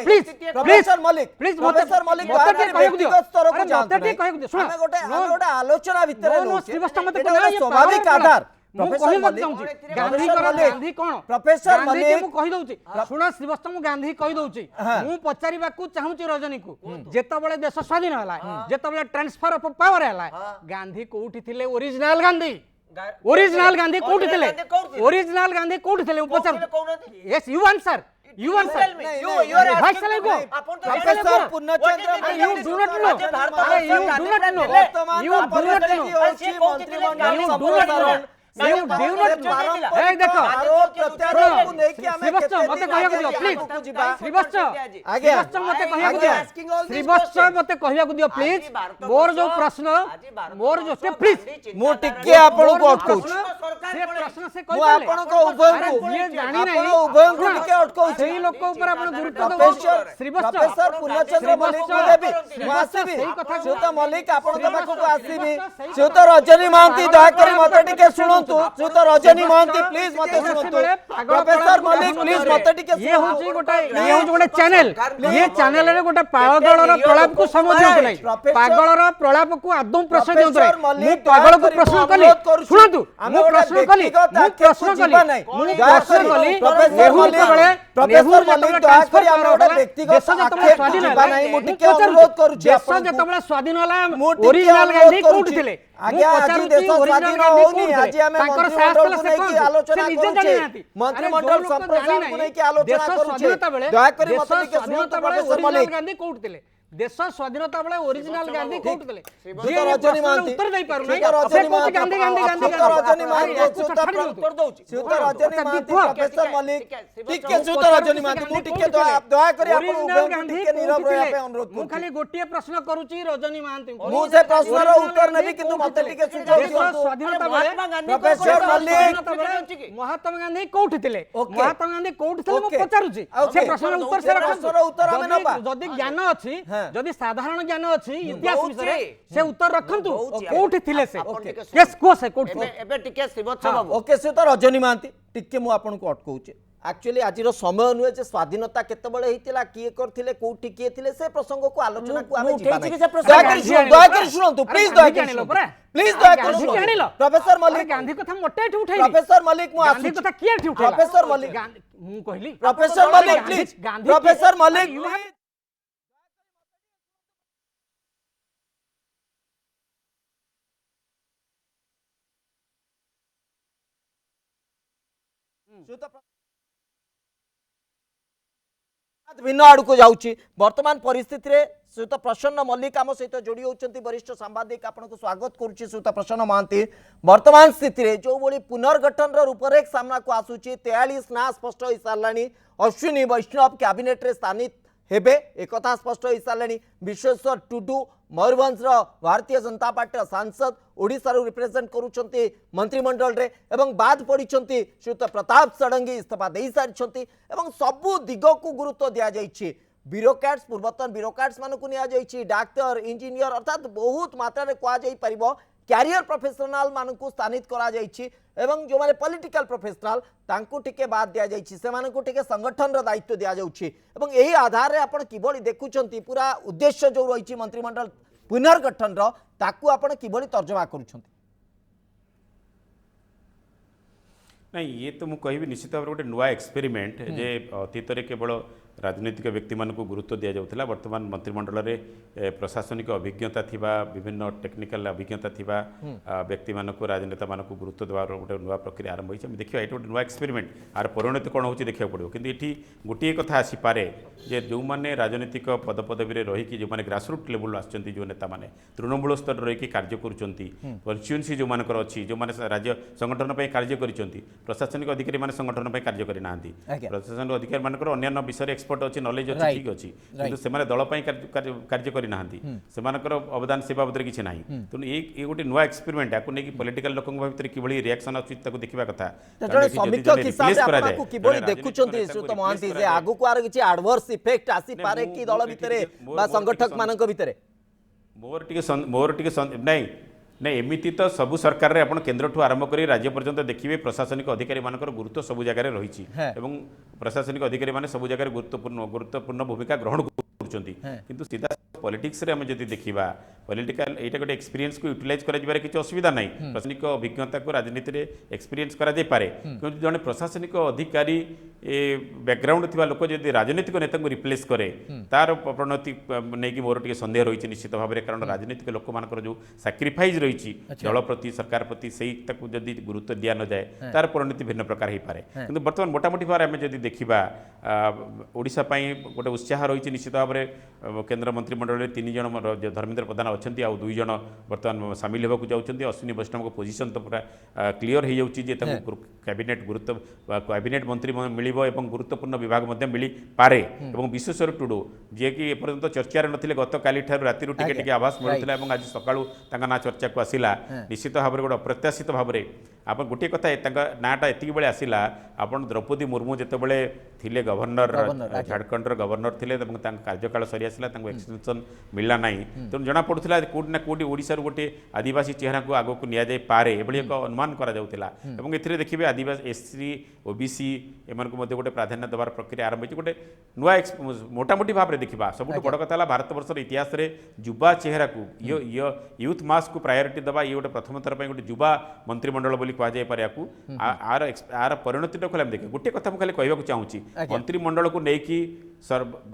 please professor Malik please professor Malik मते कहू दियो स्तर को मते जानते कहू दियो सुनो गोटे आलोचना भीतर नो श्रीवत्सम मते कहू ये स्वाभाविक आधार प्रोफेसर मलिक गांधी कर गांधी कोन प्रोफेसर मलिक मु कहि दउची सुनो श्रीवत्सम गांधी कहि दउची मु पचारिबा को चाहूची रजनी को जेतबेले देश स्वाधीन हला जेतबेले ट्रांसफर ऑफ पावर हला गांधी कोठी थिले ओरिजिनल गांधी ओरिजिनल गांधी कोठी थिले ओरिजिनल गांधी कोठी थिले पचार yes you answer You answer. You are Why shall I go? Professor Purnachandra you do not know. You do not know. You do not know. मंत्रिमंडल You do not know. You do not know. Hey देखो प्रत्यारोप नेकी हमें श्रीवत्सम मते कहया को दियो please श्रीवत्सम आगे श्रीवत्सम मते कहया को दियो श्रीवत्सम मते कहया को दियो प्लीज मोर जो प्रश्न मोर जो प्लीज मु टिके आपन को अटकौ से प्रश्न से मु कहि आपन को उभय को ये जानी नहीं आपन उभय को टिके अटकौ सेही लोक ऊपर आपन गुरुत्व दो श्रीवत्सम प्रोफेसर पूर्णचंद्र मलिक को देबी मु आसीबी श्रीयुत मलिक आपन के पाखो को आसीबी श्रीयुत रजनी महांती दया करी मते टिके सुनंतु श्रीयुत रजनी महांती प्लीज मते सुनंतु प्रोफेसर मलिक प्लीज मते टिके ये होची गोटे चैनल ये चैनल रे गोटे पागलर प्रलाप को समझ नहीं पागलर प्रलाप को आदौ प्रश्न देउ नहीं मु पागल को प्रश्न कली सुनतु मु प्रश्न कली एहू बेले प्रोफेसर मल्लिक दया करी हम गोटे व्यक्तिगत आक्षेप जीवा नहीं मु टिके अनुरोध करूची देश जतबेला स्वाधीन होला ओरिजिनल गांधी कोउठ थिले आज्ञा आज देश स्वाधीन होनी आज हम मंत्रिमंडल को नहीं आलोचना करूची मंत्रिमंडल संप्रसारण को नहीं आलोचना करूची दया करी मत टिके सुनत प्रोफेसर मल्लिक गांधी कोउठ थिले देश स्वाधीनता बेले ओरिजिनल गांधी कोउठ थिले रजनी मानती उत्तर दे पारु नहीं रजनी मानती गांधी गांधी गांधी रजनी मानती उत्तर दउची रजनी मानती प्रोफेसर मल्लिक टिके रजनी मानती मु टिके दया करी आपण उभे टिके नीरव रहया पे अनुरोध मु खाली गोटिए प्रश्न करूची रजनी मानती मु से प्रश्न रो उत्तर नेबी किंतु मते टिके सुझाव स्वाधीनता बेले प्रोफेसर मल्लिक महात्मा गांधी कोउठ थिले महात्मा गांधी कोउठ थिले मु पचारुची से प्रश्न उत्तर से प्रश्न उत्तर हम नबा जदी ज्ञान अछि जदी साधारण ज्ञान अछि इतिहास विषय से उत्तर रखंतु कोउठ थिले से यस को से कोउठ एबे टिके श्रीवत्स बाबू ओके से तो रजनी मानती टिके मु आपन को अटकौचे एक्चुअली आज समय नुहे जे स्वाधीनता केते बळे हितिला किए करथिले कोठी किए थिले से प्रसंग को आलोचना को आमे जीवा नहीं दया करी सुनंतु प्लीज दया करी प्रोफेसर मल्लिक गांधी कथा मोटे उठी उठाई प्रोफेसर मल्लिक मु गांधी कथा किए उठी उठाई प्रोफेसर मल्लिक मु कहली professor Mallik please professor Mallik भिन्न आड़ को जाऊँगी वर्तमान परिस्थिति रे श्रीयुत प्रसन्न मल्लिक आम सहित जोड़ी होती वरिष्ठ सांबादिक आपको स्वागत करुच्ची श्रीयुत प्रसन्न महांती वर्तमान स्थिति रे जो भली पुनर्गठन रूपरेख सामना को आसूची 43 ना स्पष्ट हो सारे अश्विनी वैष्णव कैबिनेट रे स्थानित हेबे एक स्पष्ट हो सारे विश्वेश्वर टुडू मयूरभंज भारतीय जनता पार्टी सांसद ओडिशा रिप्रेजेंट करुछंती मंत्रिमंडल रे एवं बाद पड़िछंती श्रीयुत प्रताप षडंगी इस्तीफा दे सारिछंती एवं सबु दिग को गुरुत्व दिया जाइछि ब्यूरोक्रेट्स पूर्वतन ब्यूरोक्रेट्स मानकु निया जाइछि डाक्टर इंजीनियर अर्थात बहुत मात्रा रे कोआ जाई परिबो कैरियर प्रोफेशनल मानकु स्थानित करा जाइछि एवं जो माने पॉलिटिकल प्रोफेशनल तांकु टिके बाद दिया जाइछि से मानकु टिके संगठन रो दायित्व दिया जाउछि एवं एही आधार रे आपण किबोली देखुछंती पूरा उद्देश्य जो रहिछि मंत्रिमंडल पुनर्गठन रो ताकु आपण किबोली तर्जमा करूछंती नहीं ये तो मुझे कहि निश्चित भाव गोटे नुआ एक्सपेरिमेंट जे अतीत में केवल राजनीतिक व्यक्ति मानक गुरुत्व दि जाऊला वर्तमान मंत्रिमंडल में प्रशासनिक अभिज्ञता थिबा विभिन्न टेक्निकल अभिज्ञता थिबा व्यक्ति मानक राजनेता मानक गुरुत्व देवार गोटे नुआ प्रक्रिया आरंभ होइछ देखिए ये गोटे नुआ एक्सपेरिमेंट आर परिणति कौन होची देखा पड़ो किंतु एठी गोटे कथा आसी पारे जे जो माने राजनीतिक पदपदवी रही जो माने ग्रासरूट लेवल आछंती जो नेता माने तृणमूल स्तर रही कार्य करुचंती कन्स्टिट्यूएंसी जो मानकर अछि जो माने राज्य संगठन पे कार्य करिसंती प्रशासनिक अधिकारी माने संगठन पे कार्य करि नांती प्रशासनिक अधिकारी मानकर अन्य विषय एक्सपर्ट अच्छी नॉलेज अच्छी ठीक अच्छी किंतु से दल कार्य करना से अवदान से बाबद किसी ना तेणु ये गोटे नुआ एक्सपेरिमेंट या पॉलिटिकल लोक भर कि रिएक्शन अच्छी देखा कथा मोर नहीं नहीं एमती तो सबू सरकार रे आपण केंद्र ठू आरंभ करी राज्य पर्यंत देखिए प्रशासनिक अधिकारी मानकर गुरुत्व सबू जगह रही एवं प्रशासनिक अधिकारी माने सबू जगह गुरुत्वपूर्ण भूमिका ग्रहण करछंती किंतु सीधा पॉलिटिक्स रे हम जदि देखिबा पॉलिटिकल एटा गोटे एक्सपीरियंस को यूटिलाइज करा जिबारे किछि असुविधा नाही प्रशासनिक अभिज्ञता को राजनीति रे एक्सपीरियंस करा जाय पारे क्योंकि जने प्रशासनिक अधिकारी ए बैकग्राउंड थिबा लोक जदि राजनीतिक नेता को रिप्लेस करे तार प्रणति नै कि मोर टिके संदेह रहिछि निश्चित भाबरे कारण राजनीतिक लोक मानकर जो सैक्रिफाइस रहिछि दल प्रति सरकार प्रति सेही ताकू जदि गुरुत्व दिया न जाए तार परिणति भिन्न प्रकार ही पारे किंतु वर्तमान मोटामोटी भाव आम जदि देखिबा ओडिशा पई गोटे उत्साह रहिछि निश्चित भाबरे केंद्र मंत्रिमंडल में 3 जन धर्मेंद्र प्रधान अच्छा आउ 2 जन बर्तमान सामिल होगा जाऊँच अश्विनी वैष्णव को पोजिशन तो पूरा क्लीयर हो जाए कैबिनेट गुरुत्व कैबिनेट मंत्री मिल गुरुत्वपूर्ण विभाग मिल पारे और विश्वेश्वर टुडू जी कि एपर्यंत चर्चार नथिले गत काली राति टिके आभास मिलूला आज सकाळू ना चर्चा को आसला निश्चित भाव गोटे अप्रत्याशित भाव में आप गोटे कथा नाटा एति बेले आसला आप द्रौपदी मुर्मू जितेबाला थिले गवर्नर झारखंड गवर्नर थिले कार्यकाल सरी आसला एक्सटेंशन मिलला ना तेणु जना पड़ूला कौटी ना कौटी ओडिशा गोटे आदिवासी चेहरा को आग को नि पारे एभली एक अनुमान करा देखिए आदिवासी एससी ओबीसी एम गोटे प्राधान्य देवार प्रक्रिया आरंभ हो गोटे नुआ मोटामोटी भाव में देखा सब बड़ कथा भारत वर्षर इतिहास रे युवा चेहरा को यूथ मास को प्रायोरिटी देवा ये गोटे प्रथम थर गोटे युवा मंत्रिमंडल बोली कह जाए आर परिणति को देखे गोटे कथा मुझे कहूँ चाहूँगी मंत्रिमंडल को लेकिन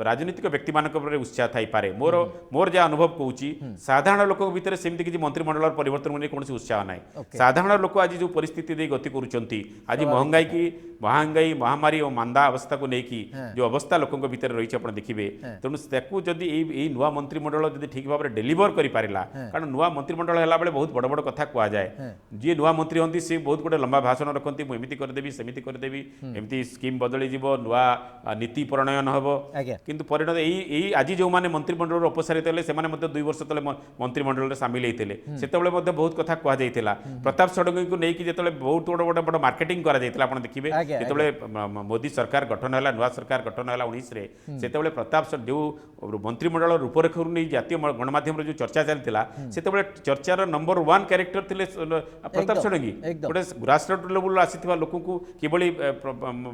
राजनीतिक व्यक्ति मान उत्साह थी पारे मोर जहाँ अनुभव कहूँ साधारण लोक भितर सेमती किसी मंत्रिमंडल परिवर्तन नहीं कौन उत्साह ना साधारण लोक आज जो परिस्थिति दे गति करुँच आज महंगाई महामारी और मांदा अवस्था को लेकिन जो अवस्था लोकों भितर रही आप देखिए तेणु जदि यही नुआ मंत्रिमंडल जब ठीक भाव में डेलीवर कर पारा कारण नुआ मंत्रिमंडल है बेले बहुत बड़ बड़ कथा कहुए जी नुआ मंत्री हमें सी बहुत गोटे लंबा भाषण रखती मुझे करदेवी सेमती करदेवी एमती स्कीम बदली नुआ नीति प्रणयन हम किंतु परिणत यही आज जो मैंने मंत्रिमंडल अपसारित होते से 2 वर्ष तले मंत्रिमंडल में सामिल होते से बहुत कथा कहुला प्रताप षडंगी को लेकिन जो बहुत बड़ बड़ मार्केटिंग कर देखिए जो मोदी सरकार गठन है नुआ सरकार गठन है 19 से प्रताप जो मंत्रिमंडल रूपरेख नहीं जातीय गणमाध्यम जो चर्चा चलता से चर्चार नंबर 1 कैरेक्टर थे प्रताप षडंगी गोटे ग्रासरूट लेवल आसी लोक किभली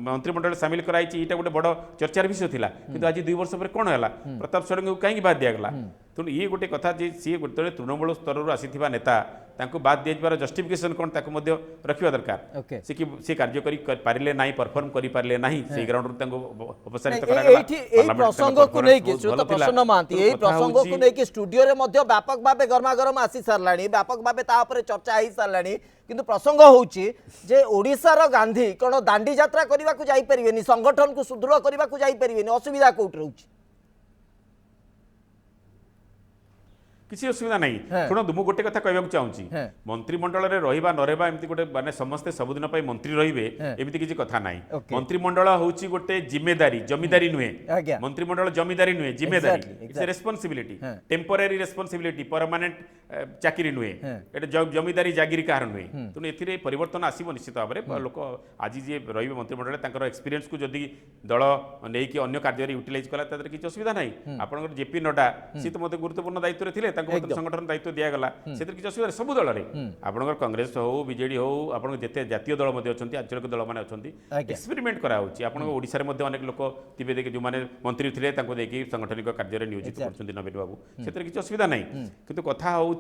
मंत्रिमंडल सामिल कराई यहाँ गोटे बड़ चर्चार विषय था किंतु आज 2 वर्ष पर कौन है प्रताप षडंगी को कहीं बाद दिगला तेणु ये गोटे कथा जे सी गोटे तृणमूल स्तर आसी नेता बाद दिजार जस्टिफिकेशन कौन रखा दरकार सी कार्य पारे ना परफर्म करें ना से ग्राउंड अपसारित प्रसंग को लेकिन प्रसन्न महांती प्रसंग को लेकिन स्टूडियो रे व्यापक भाव गरमागरम आसी सारा व्यापक भाव चर्चा हो सारा किंतु प्रसंग होउची जे ओडिशार गांधी कौन दांडी यात्रा करने को जाई परिबेनी संगठन को सुदृढ़ करने को जाई परिबेनी असुविधा कोट रहउची किसी असुविधा नहीं शुणु मुझे गोटे कथा कहूँ चाहूँगी मंत्रिमंडल में रहा न रहा एमती गोटे माने समस्ते सबुदिन मंत्री रे एमती किसी कथा ना मंत्रिमंडल हूँ गोटे जिम्मेदारी जमीदारी नुहे मंत्रिमंडल जमीदारी नुहे जिम्मेदारी it's responsibility temporary responsibility permanent चाकरी नुहे ये जमीदारी जागिरी कहार नुहे तेणु ए परिवर्तन आसो निश्चित भाव में लोक आज जी रे मंत्रिमंडल एक्सपीरियंस को जदि दल नहीं अन्य कार्य यूटिलाइज कला किसी असुविधा ना आप जेपी नड्डा सी तो मतलब गुरुत्वपूर्ण दायित्व थे संगठन दायित्व दिगला से किसी असुविधा सब दल में आपंकर कांग्रेस हो बीजेडी हो आप जिते जातीय दल अच्छा आंचलिक दल मैंने अच्छा एक्सपेरिमेंट कराशा अनेक लोक थे जो मैंने मंत्री थे देखिए सांगठनिक कार्य नियोजित कर नवीन बाबू से किसी असुविधा ना कि कथा हूँ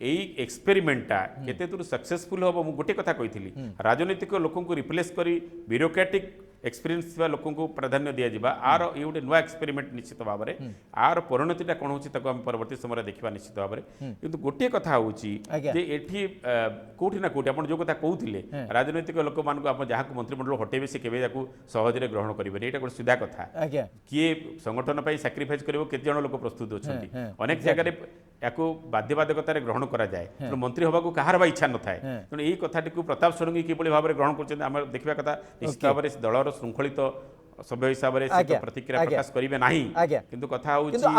यही एक्सपेरिमेंटा केते दूर सक्सेसफुल हम गोटे कथा कही राजनीतिक लोक रिप्लेस कर ब्यूरोक्रेटिक एक्सपीरियंस लोक को प्राधान्य दि जावा आर ये गोटे नुआ एक्सपेरिमेंट निश्चित भाव में आर परिणतिटा कौन हो परवर्ती समय देखा निश्चित भाव में किंतु गोटे कथा हूँ कौटी ना कौटी आप जो कथा कहते राजनैतिक लोक मान जहाँ मंत्रिमंडल हटेबे से केवे सहजरे ग्रहण करेंगे यहाँ गोटे सीधा कथा किए संगठन सैक्रिफाइस कर केते जन लोक प्रस्तुत अच्छा अनेक जगह या बाध्यबाधकतार ग्रहण करा जाए मंत्री हवा कहार बा इच्छा न थाए तेणु यही कथाटी प्रताप षडंगी कि भाव में ग्रहण कर देखा कथा निश्चित भाव में दलर श्रृंखलित सभ्य हिसाब से प्रतिक्रिया प्रकाश करेंगे ना किंतु कथा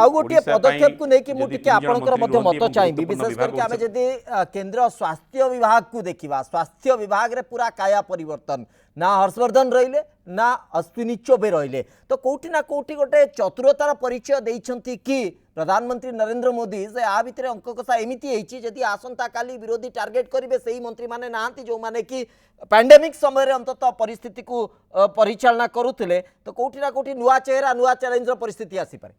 गोटे पदक्षेप को लेकिन मत चाहिए विशेष करके केंद्र स्वास्थ्य विभाग को देखा स्वास्थ्य विभाग रे पूरा काया परिवर्तन ना हर्षवर्धन रहिले ना अश्विनी चौबे रहिले तो कौटी ना कौटी गोटे चतुरतार परिचय देइछंती कि प्रधानमंत्री नरेंद्र मोदी से आ भितर अंक कषा एमती जदि आसंता काली विरोधी टार्गेट करेंगे से ही मंत्री माने नाहांती जो माने कि पैंडेमिक समय अंततः परिस्थिति को परिचालना करुले तो कौटी ना कौटी नुआ चेहरा नुआ चैलेंजर परिस्थिति आसी पारे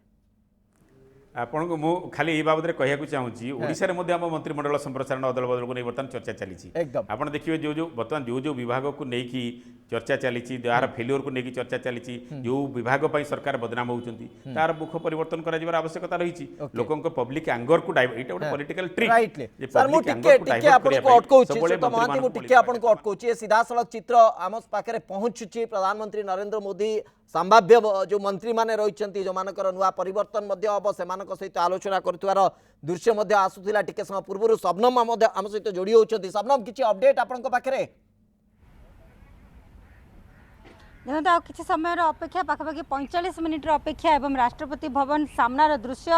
आपन को मु खाली ए बाबद कहूँ चाहूँगी ओडिशा रे आम मंत्रिमंडल संप्रसारण अदल बदल को नहीं बर्तमान चर्चा चली आप देखिए जो बर्तमान जो विभाग को लेकिन चर्चा चली यार फेल्योर को लेकिन चर्चा चली जो विभाग सरकार बदनाम होती तार मुख परिवर्तन कर आवश्यकता रही लोकों पब्लिक एंगर को डाइवर्ट गोटे पॉलिटिकल ट्रिक सीधा सड़क चित्र आम पाखे पहुंचुची प्रधानमंत्री नरेंद्र मोदी संभाव्य जो मंत्री माने रही जो मानकर नुआ परिवर्तन हम से सहित आलोचना कर दृश्य आसूला टिके समय पूर्व शबनम आम सहित जोड़ी होती शबनम किसी अपडेट आपण पाखे देखते आ कि समय अपेक्षा पाखापाखि 45 मिनिट्र अपेक्षा एवं राष्ट्रपति भवन सामनार दृश्य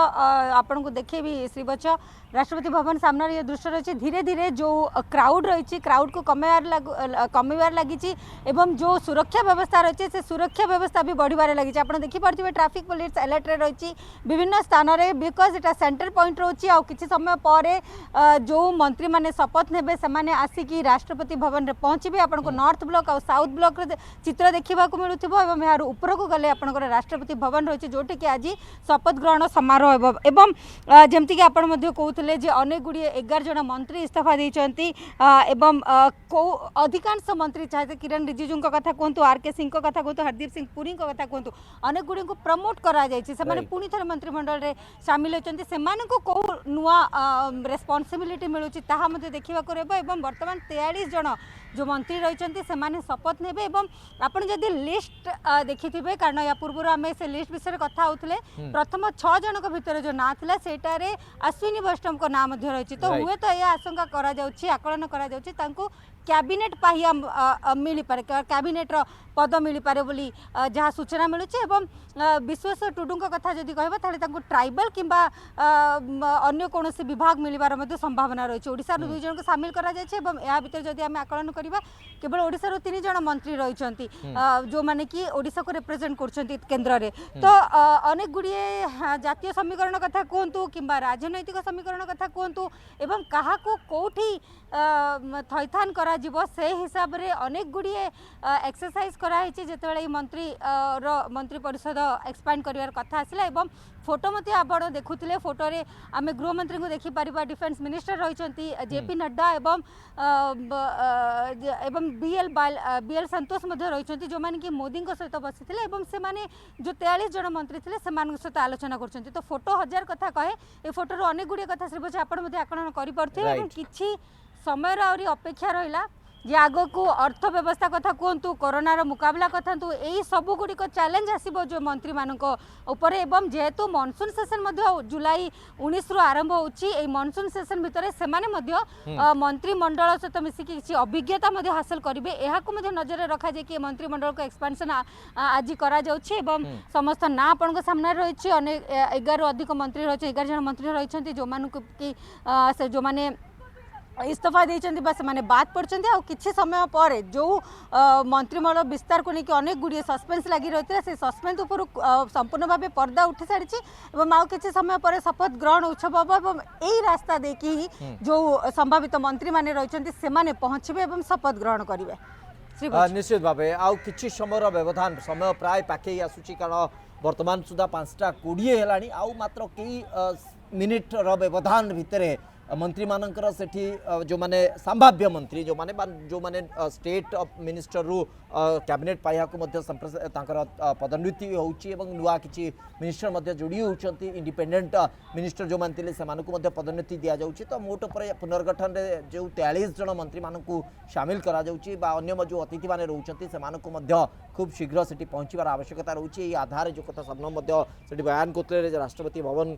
आपन को देखेबी श्रीवत्स राष्ट्रपति भवन सामनार ये दृश्य रही धीरे धीरे जो क्राउड रही क्राउड को कमेबार लगी एवं जो सुरक्षा व्यवस्था रही से सुरक्षा व्यवस्था भी बढ़िबार लगी आप देखिपे ट्रैफिक पुलिस अलर्ट रही विभिन्न स्थान में बिकज एटा सेंटर पॉइंट रही आ किसी समय पर जो मंत्री मैंने शपथ ने से आसिकी राष्ट्रपति भवन में पहुँचे आपको नॉर्थ ब्लॉक और साउथ ब्लॉक चित्र देखिए देखा मिलूथिबो एवं यार ऊपर को गले आपनकर राष्ट्रपति भवन रही जोटि कि आज शपथ ग्रहण समारोह एवं जमती कि आपण मध्ये कहउथिले जे अनेक गुडी 11 जन मंत्री इस्तीफा देइचंती एवं को अधिकांश मंत्री चाहे किरण रिजिजू कथा कहतु आर के सिंह कथा कहतु हरदीप सिंह पुरी कथा कहतु अनेक गुडी को प्रमोट करा जायछि से पुणी थे मंत्रिमंडल रे सामिल होती से कौ नुआ रेस्पॉन्सिबिलिटी मिलूची ताहा मते देखिबा को रहबो एवं वर्तमान 43 जन जो मंत्री रही से शपथ नेबे एवं आपण जदि लिस्ट देखिथिबे कारण या पूर्व आम से लिस्ट विषय कथा होउथले प्रथम 6 जन भितर जो ना थिला सेटारे अश्विनी वैष्णव को नाम मध्य रही तो हुए तो यह आशंका करा जाउची आकलन करा जाउची तांको कैबिनेट पाहिया मिली पारे कैबिनेट रो पद मिली पारे बोली जहाँ सूचना मिलूँ एवं विश्वेश्वर टुडू कथा जदि कहबा ताले तांको ट्राइबल किंबा अन्य कौन विभाग मिलबार मध्य संभावना रही ओडिसा रो 2 जन को शामिल करा जायछि एवं या भीतर जदि आम आकलन करबा केवल ओडिसा रो 3 जन मंत्री रहिसंती जो माने कि ओडिसा को रिप्रेजेंट करछंती केंद्र रे तो अनेक गुड़िए जातीय समीकरण कथा कहतु किंबा राजनैतिक समीकरण कथा कहतु एवं कहा को कोठी थैथान करा जीवो से हिसाब रे अनेक गुड़िए एक्सरसाइज कराई जिते मंत्री परिषद एक्सपांड करिवार कथा आसला एवं फोटो मत आप देखुले फोटो रे आम गृहमंत्री को देखिपर डिफेन्स मिनिस्टर रही जेपी नड्डा एवं बीएल संतोष रही जो मैंने कि मोदी सहित बसी से माने जो 43 जन मंत्री थे से सहित आलोचना कर तो फोटो हजार कथा कहे ये फोटो अनेक गुड़िए कथा श्रीपति आपड़ आकलन कर किछि समय आहरी अपेक्षा रहा जे आग को अर्थव्यवस्था कथा कहतु कोरोनार मुकाबला कथा यही सब गुड़िक चैलेंज आसब जो मंत्री मान एवं जेहेतु मनसून सेसन जुलाई 19 रु आरंभ होची मनसून सेसन भितर से मंत्रिमंडल सहित मिसिकी किसी अभिज्ञता हासिल करेंगे यह नजर रखा जाए कि मंत्रिमंडल को एक्सपांशन आज करा समस्त ना आपण सामने रही अनेक 11 अधिक मंत्री रही 11 जन मंत्री रही जो मानक कि जो माने इस्तीफा देइचंती बस माने बात पड़चंती आ किछि समय पर जो मंत्रिमंडल विस्तार को लेकिन अनेक गुड़िए सस्पेंस लगी रही से सस्पेंस उपर संपूर्ण भाव पर्दा उठी सारी एवं आउ किछि समय पर शपथ ग्रहण उत्सव हम एवं यही रास्ता देखी जो संभावित मंत्री माने रही से माने पहुँचे एवं शपथ ग्रहण करेंगे निश्चित भाव आउ किछि समय व्यवधान समय प्राय पाखे आसुची कारण वर्तमान सुधा 5:20 हेलानी आउ मात्र कई मिनिट व्यवधान भितर मंत्री मानकर सेठी जो माने संभाव्य मंत्री जो माने स्टेट मिनिस्टर रु कैबिनेट पाइया को मध्य तांकर पदोन्नति होउची एवं नुआ किछि मिनिस्टर मध्य जोड़ी होउचंती इंडिपेंडेंट मिनिस्टर जो मानतिले सेमानकु मध्य पदोन्नति दिया जाउची तो मोट पर पुनर्गठन रे जो 43 जन मंत्री मानकु शामिल करा जाउची बा अन्य जो अतिथि माने रहउचंती सेमानकु मध्य खूब शीघ्र सेठी पहुंचीबार आवश्यकता रहउची एई आधार जो कथा सबन मध्य सेठी बयान कोतले राष्ट्रपति भवन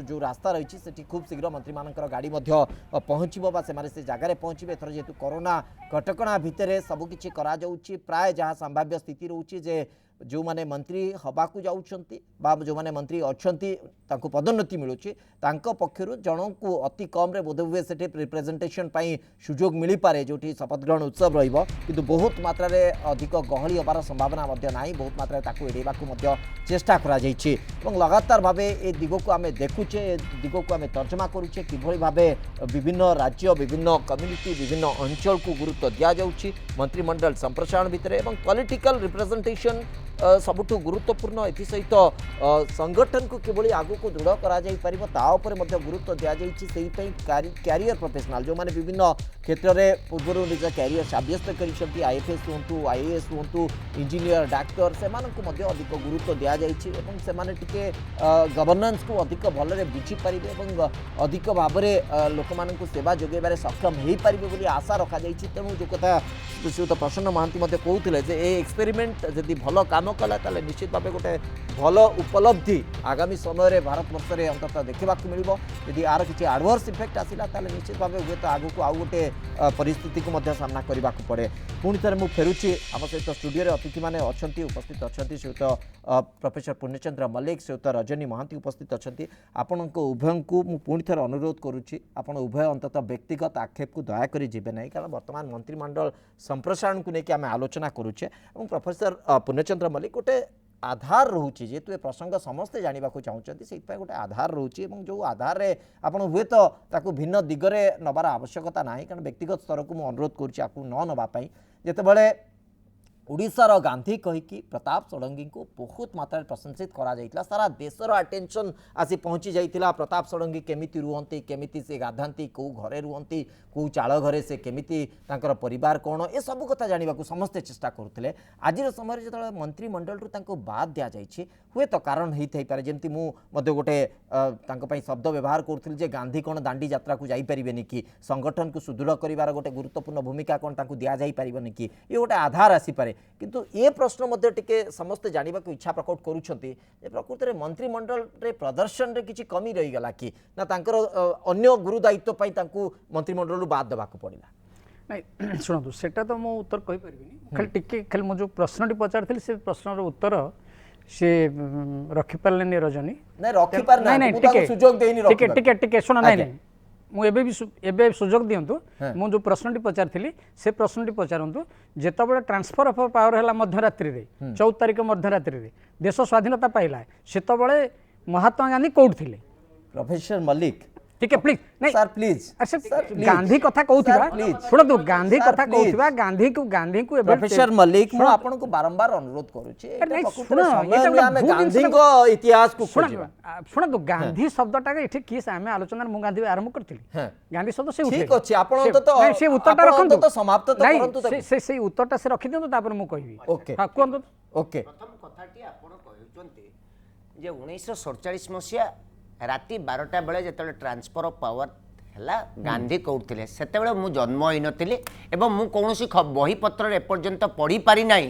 जो रास्ता रही सेठी खूब शीघ्र मंत्री मानकर गाड़ी मध्य पहुँचब से जगार पहुँचे एथर जेहेतु कोरोना कटकणा भितर सबकि प्राय जहाँ संभाव्य स्थिति रोचे जे जो माने मंत्री हवाकू जाउछंती बा जो माने मंत्री अच्छंती तांको पदोन्नति मिलुची तांको पक्षरु जनों को अति कम रे बोध हुए सेठी रिप्रेजेंटेशन पाई सुजोग मिली पारे जोठी शपथ ग्रहण उत्सव रहिबो किंतु बहुत मात्रा रे अधिक गहली होबार संभावना मध्य नाही बहुत मात्रा ताकू एडेबाकू मध्य चेष्टा करा जायछि एवं लगातार भाबे ए दिगो को आमे देखुचे ए दिगो को आमे तर्जमा करूचे किभଳି भाबे विभिन्न राज्य विभिन्न कम्युनिटी विभिन्न अंचल को गुरुत्व दिया जाउछि मंत्रिमंडल संप्रसारण भितर एवं पॉलिटिकल रिप्रेजेंटेशन सबुठु गुरुत्वपूर्ण एसहित संगठन को किभଳି आगको दृढ़ करा जाई परिबो ता ऊपर मध्य गुरुत्व दिया जाइछि सेही पई कैरियर प्रोफेशनल जो माने विभिन्न क्षेत्र में पूर्व निज कैरियर साब्यस्त करिसंती आईएफएस हुंतु आईएएस हुंतु इंजीनियर डॉक्टर सेमानकु मध्य अधिक गुरुत्व दिया जाइछि एवं सेमाने टिके गवर्नेंस को अधिक भलरे बुझी परिबे एवं अधिक भाबरे लोकमानकु सेवा जोगेबारे सक्षम हेई परिबे बोली आशा रखा जाइछि तेणु जो कथा श्रीयुत प्रसन्न महांती मध्य कहउथिले जे ए एक्सपेरिमेंट जदि भल काम कला ताले निश्चित भाव गोटे भल उपलब्धि आगामी समय रे भारत वर्ष रे अंततः देखा मिलिबो यदि आर किछि एडवर्स इफेक्ट आसिला ताले निश्चित भाव हुए तो आगु को आउ गोटे परिस्थिति को मध्य सामना करबा को पड़े पुणी थे मु फेरुची आम सहित स्टूडियो रे अतिथि माने अछंती उपस्थित अछंती श्रीयुत प्रोफेसर पूर्णचंद्र मल्लिक श्रीयुत रजनी महांती उपस्थित अछंती आपनक उभय को मु पुणी थे अनुरोध करुच्ची आपण उभय अंततः व्यक्तिगत आक्षेप को दया करी जिबे नहीं कारण वर्तमान मंत्रिमंडल संप्रसारण को लेकिन आम आलोचना करुचे और प्रोफेसर पूर्णचंद्र मल्लिक गोटे आधार रोचे जेहेतु ए प्रसंग समस्ते जाना चाहते से गोटे आधार रोचे जो आधार रे आपण हुए तो भिन्न दिगरे नबार आवश्यकता ना कारण व्यक्तिगत स्तर को मुझे अनुरोध करुच्ची न नवापाई जितेबाला ओडिशार गांधी कहीकि प्रताप षडंगी को बहुत मात्रा प्रशंसित करा जाइतिला सारा देशर अटेंशन आसी पहुंची जाइतिला प्रताप षडंगी केमिति रुहंती केमिति से गाधांती को घरे रुहंती को चाल घरे से केमिति तांकर परिवार कोन ए सब कथा जानिबा को समस्त चेष्टा करथिले आजिर समय जतले मंत्रिमंडल रु तांको बाद दिया जाइछि हुए तो कारण हेइ थई पारे जेमति मु मध्ये गोटे तांको पई शब्द व्यवहार करथिल जे गांधी कोन दांडी यात्रा को जाई परिबेनी कि संगठन को सुदृढ़ करिवार गोटे गुरुत्वपूर्ण भूमिका कोन तांको दिया जाई परिबेनी कि ये गोटे आधार आसी पारे किंतु ये प्रश्न मध्ये टिके समस्त जानिबा को इच्छा प्रकट करूछंती जे प्रकृति रे मंत्रिमंडल रे प्रदर्शन रे किछि कमी रही गला कि ना तांकर अन्य गुरु दायित्व पई तांको मंत्रिमंडल रु बाद देबा को पड़िला नहीं शुणु सेटा तो मो उत्तर कहि परिबिनी खाली टिके खाली मो जो प्रश्नटी पचारथिल से प्रश्नर उत्तर से रखि पारलेनी रजनी नहीं रखि पार नहीं ना नहीं ताको सुजोग देइनी रखि टिके टिके टिके शुण नहीं नहीं मु एबे सुजोग दियंतु हाँ। मु जो प्रश्नटी पचारथिली से प्रश्नटी पचारंतु जेतबेले ट्रांसफर ऑफ पावर हैला मध्यरात्रि रे 14 तारिख मध्यरात्रि रे देश स्वाधीनता पाइला सेतबेले महात्मा गांधी कोड थिले प्रोफेसर मलिक ठीक है प्लीज नहीं सर प्लीज अच्छा सर, please. गांधी कथा कहउथिबा सर, please. शुणु गांधी सर, कथा please. कहउथिबा गांधी को एबे प्रोफेसर मलिक मु आपन को बारंबार अनुरोध करू छी अरे नहीं, प्रकृति सुनो, समय ये में तो हमें बहुत गांधी जिनिस को इतिहास को खोजिबा शुणु गांधी शब्दटा एठी किस आमे आलोचना मु गांधी आरंभ करथिली हाँ। गांधी शब्द से ठीक उठे अछि आपण तो नहीं, से उत्तरटा आपण रखंतु तो समाप्त तो नहीं, करंतु ताकू। से उत्तरटा से रखि दियंतु तापर मु कहबी ओके हां कोन ओके प्रथम कथाटी आपण कहउचंती जे 1947 मसिया राति 12टा बेले जेतले ट्रांसफर ऑफ पावर हैला गांधी कहउथिले सेतेबेले मु जन्म होई नथिली एवं मु कोनोसी बही पत्र रे पर्यंत पढ़ी पारि नाही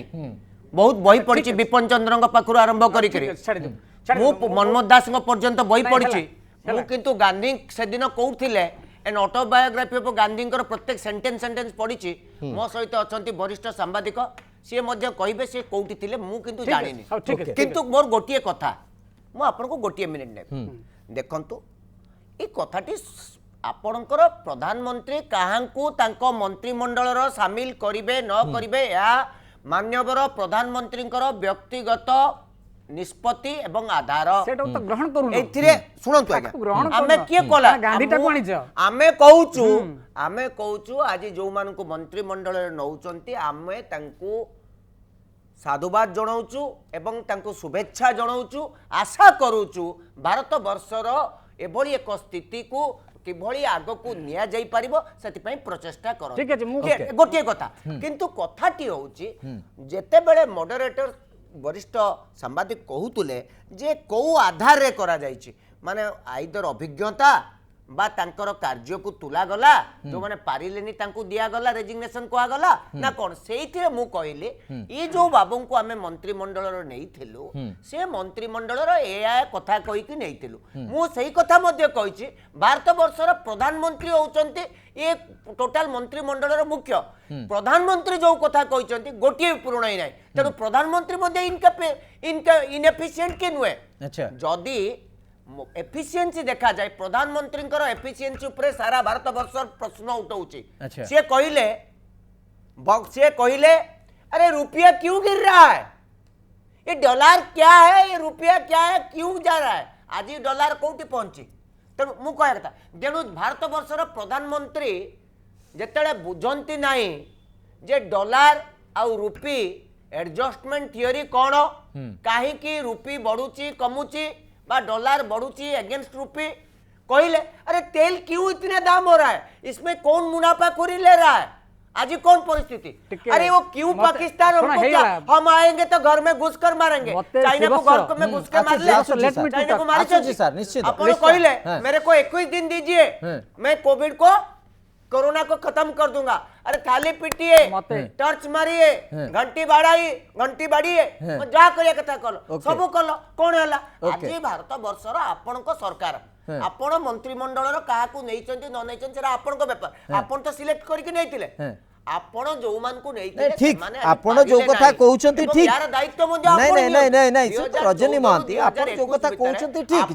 बहुत बही पढ़िछि विपिन चंद्रଙ୍କ पाखरु आरंभ करी करी मु मनमोहन दासଙ୍କ पर्यंत बही पढ़िछि मु किंतु गांधी सेदिन कहउथिले एन ऑटोबायोग्राफी ऑफ गांधीଙ୍କର प्रत्येक सेंटेंस पढ़िछि मो सहित अछंती वरिष्ठ सांबादिक सी मध्य कहिबे से कोउठी थिले मु किंतु जानिनी किंतु मोर गोटिए कथा मु आपनको गोटिए मिनिट ने देखंतु ई कथाटी आपणकर प्रधानमंत्री काहांकू तांको मंत्रिमंडल रो शामिल करिवे न करिवे या मान्यवर प्रधानमंत्रीଙ୍କର व्यक्तिगत निष्पत्ति एवं आधार सेटा तो ग्रहण करू एथिरे सुनंतु ग्रहण आज्ञा आमे किए कोला गांधी टाकू आनी जा आमे कहूचु आज जो मानकु मंत्रिमंडल रे नउचंती आमे तांकू साधुवाद जनाऊचु एवं तांकू शुभेच्छा जनाऊचु आशा करूचु भारत वर्षर एभली एक स्थिति को किभली आग को निया जाई परिबो सेति प्रचेष्टा करो ठीक है मु गोटे कथा किंतु कथाटी होउची जेते बेले मॉडरेटर वरिष्ठ सांबादिक कहूतुले जे को आधार रे करा जाईची माने आइदर अभिज्ञता बा तांकर कार्य को तुला गला जो माने पारिलेनी तांकू दिया गला रेजिग्नेशन कोआ गला ना कोन सेइथिरे मु कहले ई जो बाबू को हमें मंत्रिमंडल रो नेइथिलु से मंत्रिमंडल रो एया कथा कहि कि नेइथिलु मु सेही कथा मध्ये कहिछि भारत वर्षर प्रधानमंत्री होउचंती ए टोटल मंत्रिमंडल रो मुख्य प्रधानमंत्री जो कथा कहिचंती गोटिए पूर्ण ही नै तेनु प्रधानमंत्री मध्ये इनका इनएफिशिएंट के नुए अच्छा जदी एफिशिएंसी देखा जाए प्रधानमंत्री एफिशिएंसी उपरे सारा भारत वर्ष प्रश्न उठाउची अच्छा। से कहले अरे रुपया क्यों गिर रहा है ये डॉलर क्या है ये रुपया क्या है क्यों जा रहा है आज ये डॉलर कोठी पहुंची तेणु मु कह कथा तेणु भारत वर्षर प्रधानमंत्री जेतेले बुझंती नाही जे डॉलर आउ रुपी एडजस्टमेंट थियोरी कोन काहे कि रुपी बढ़ुची कमुची बा डॉलर बढ़ुची अगेंस्ट रुपी कहले अरे तेल क्यों इतना दाम हो रहा है इसमें कौन मुनाफाखोरी ले रहा है आज कौन परिस्थिति अरे वो क्यों पाकिस्तान हमको क्या हम आएंगे तो घर में घुसकर मारेंगे चाइना को घर में घुसकर मार ले चाइना को मारे अपन कहले मेरे को 21 दिन दीजिए मैं कोविड को कोरोना को खत्म कर दूंगा अरे थाली पिटिए टर्च मारिए घंटी बाड़िए जा करिया कथा कलो सब कलो कोन हला आज भारत वर्षर आपन को सरकार आपण मंत्रिमंडल रो काहा को नैचंती न नैचंती सेरा आपन को व्यापार आपन तो सिलेक्ट करके नैतिले आपण जो मान को नैतिले ठीक आपण जो कथा कहउचंती ठीक यार दायित्व मध्ये नहीं रजनी महांती आपण जो कथा कहउचंती ठीक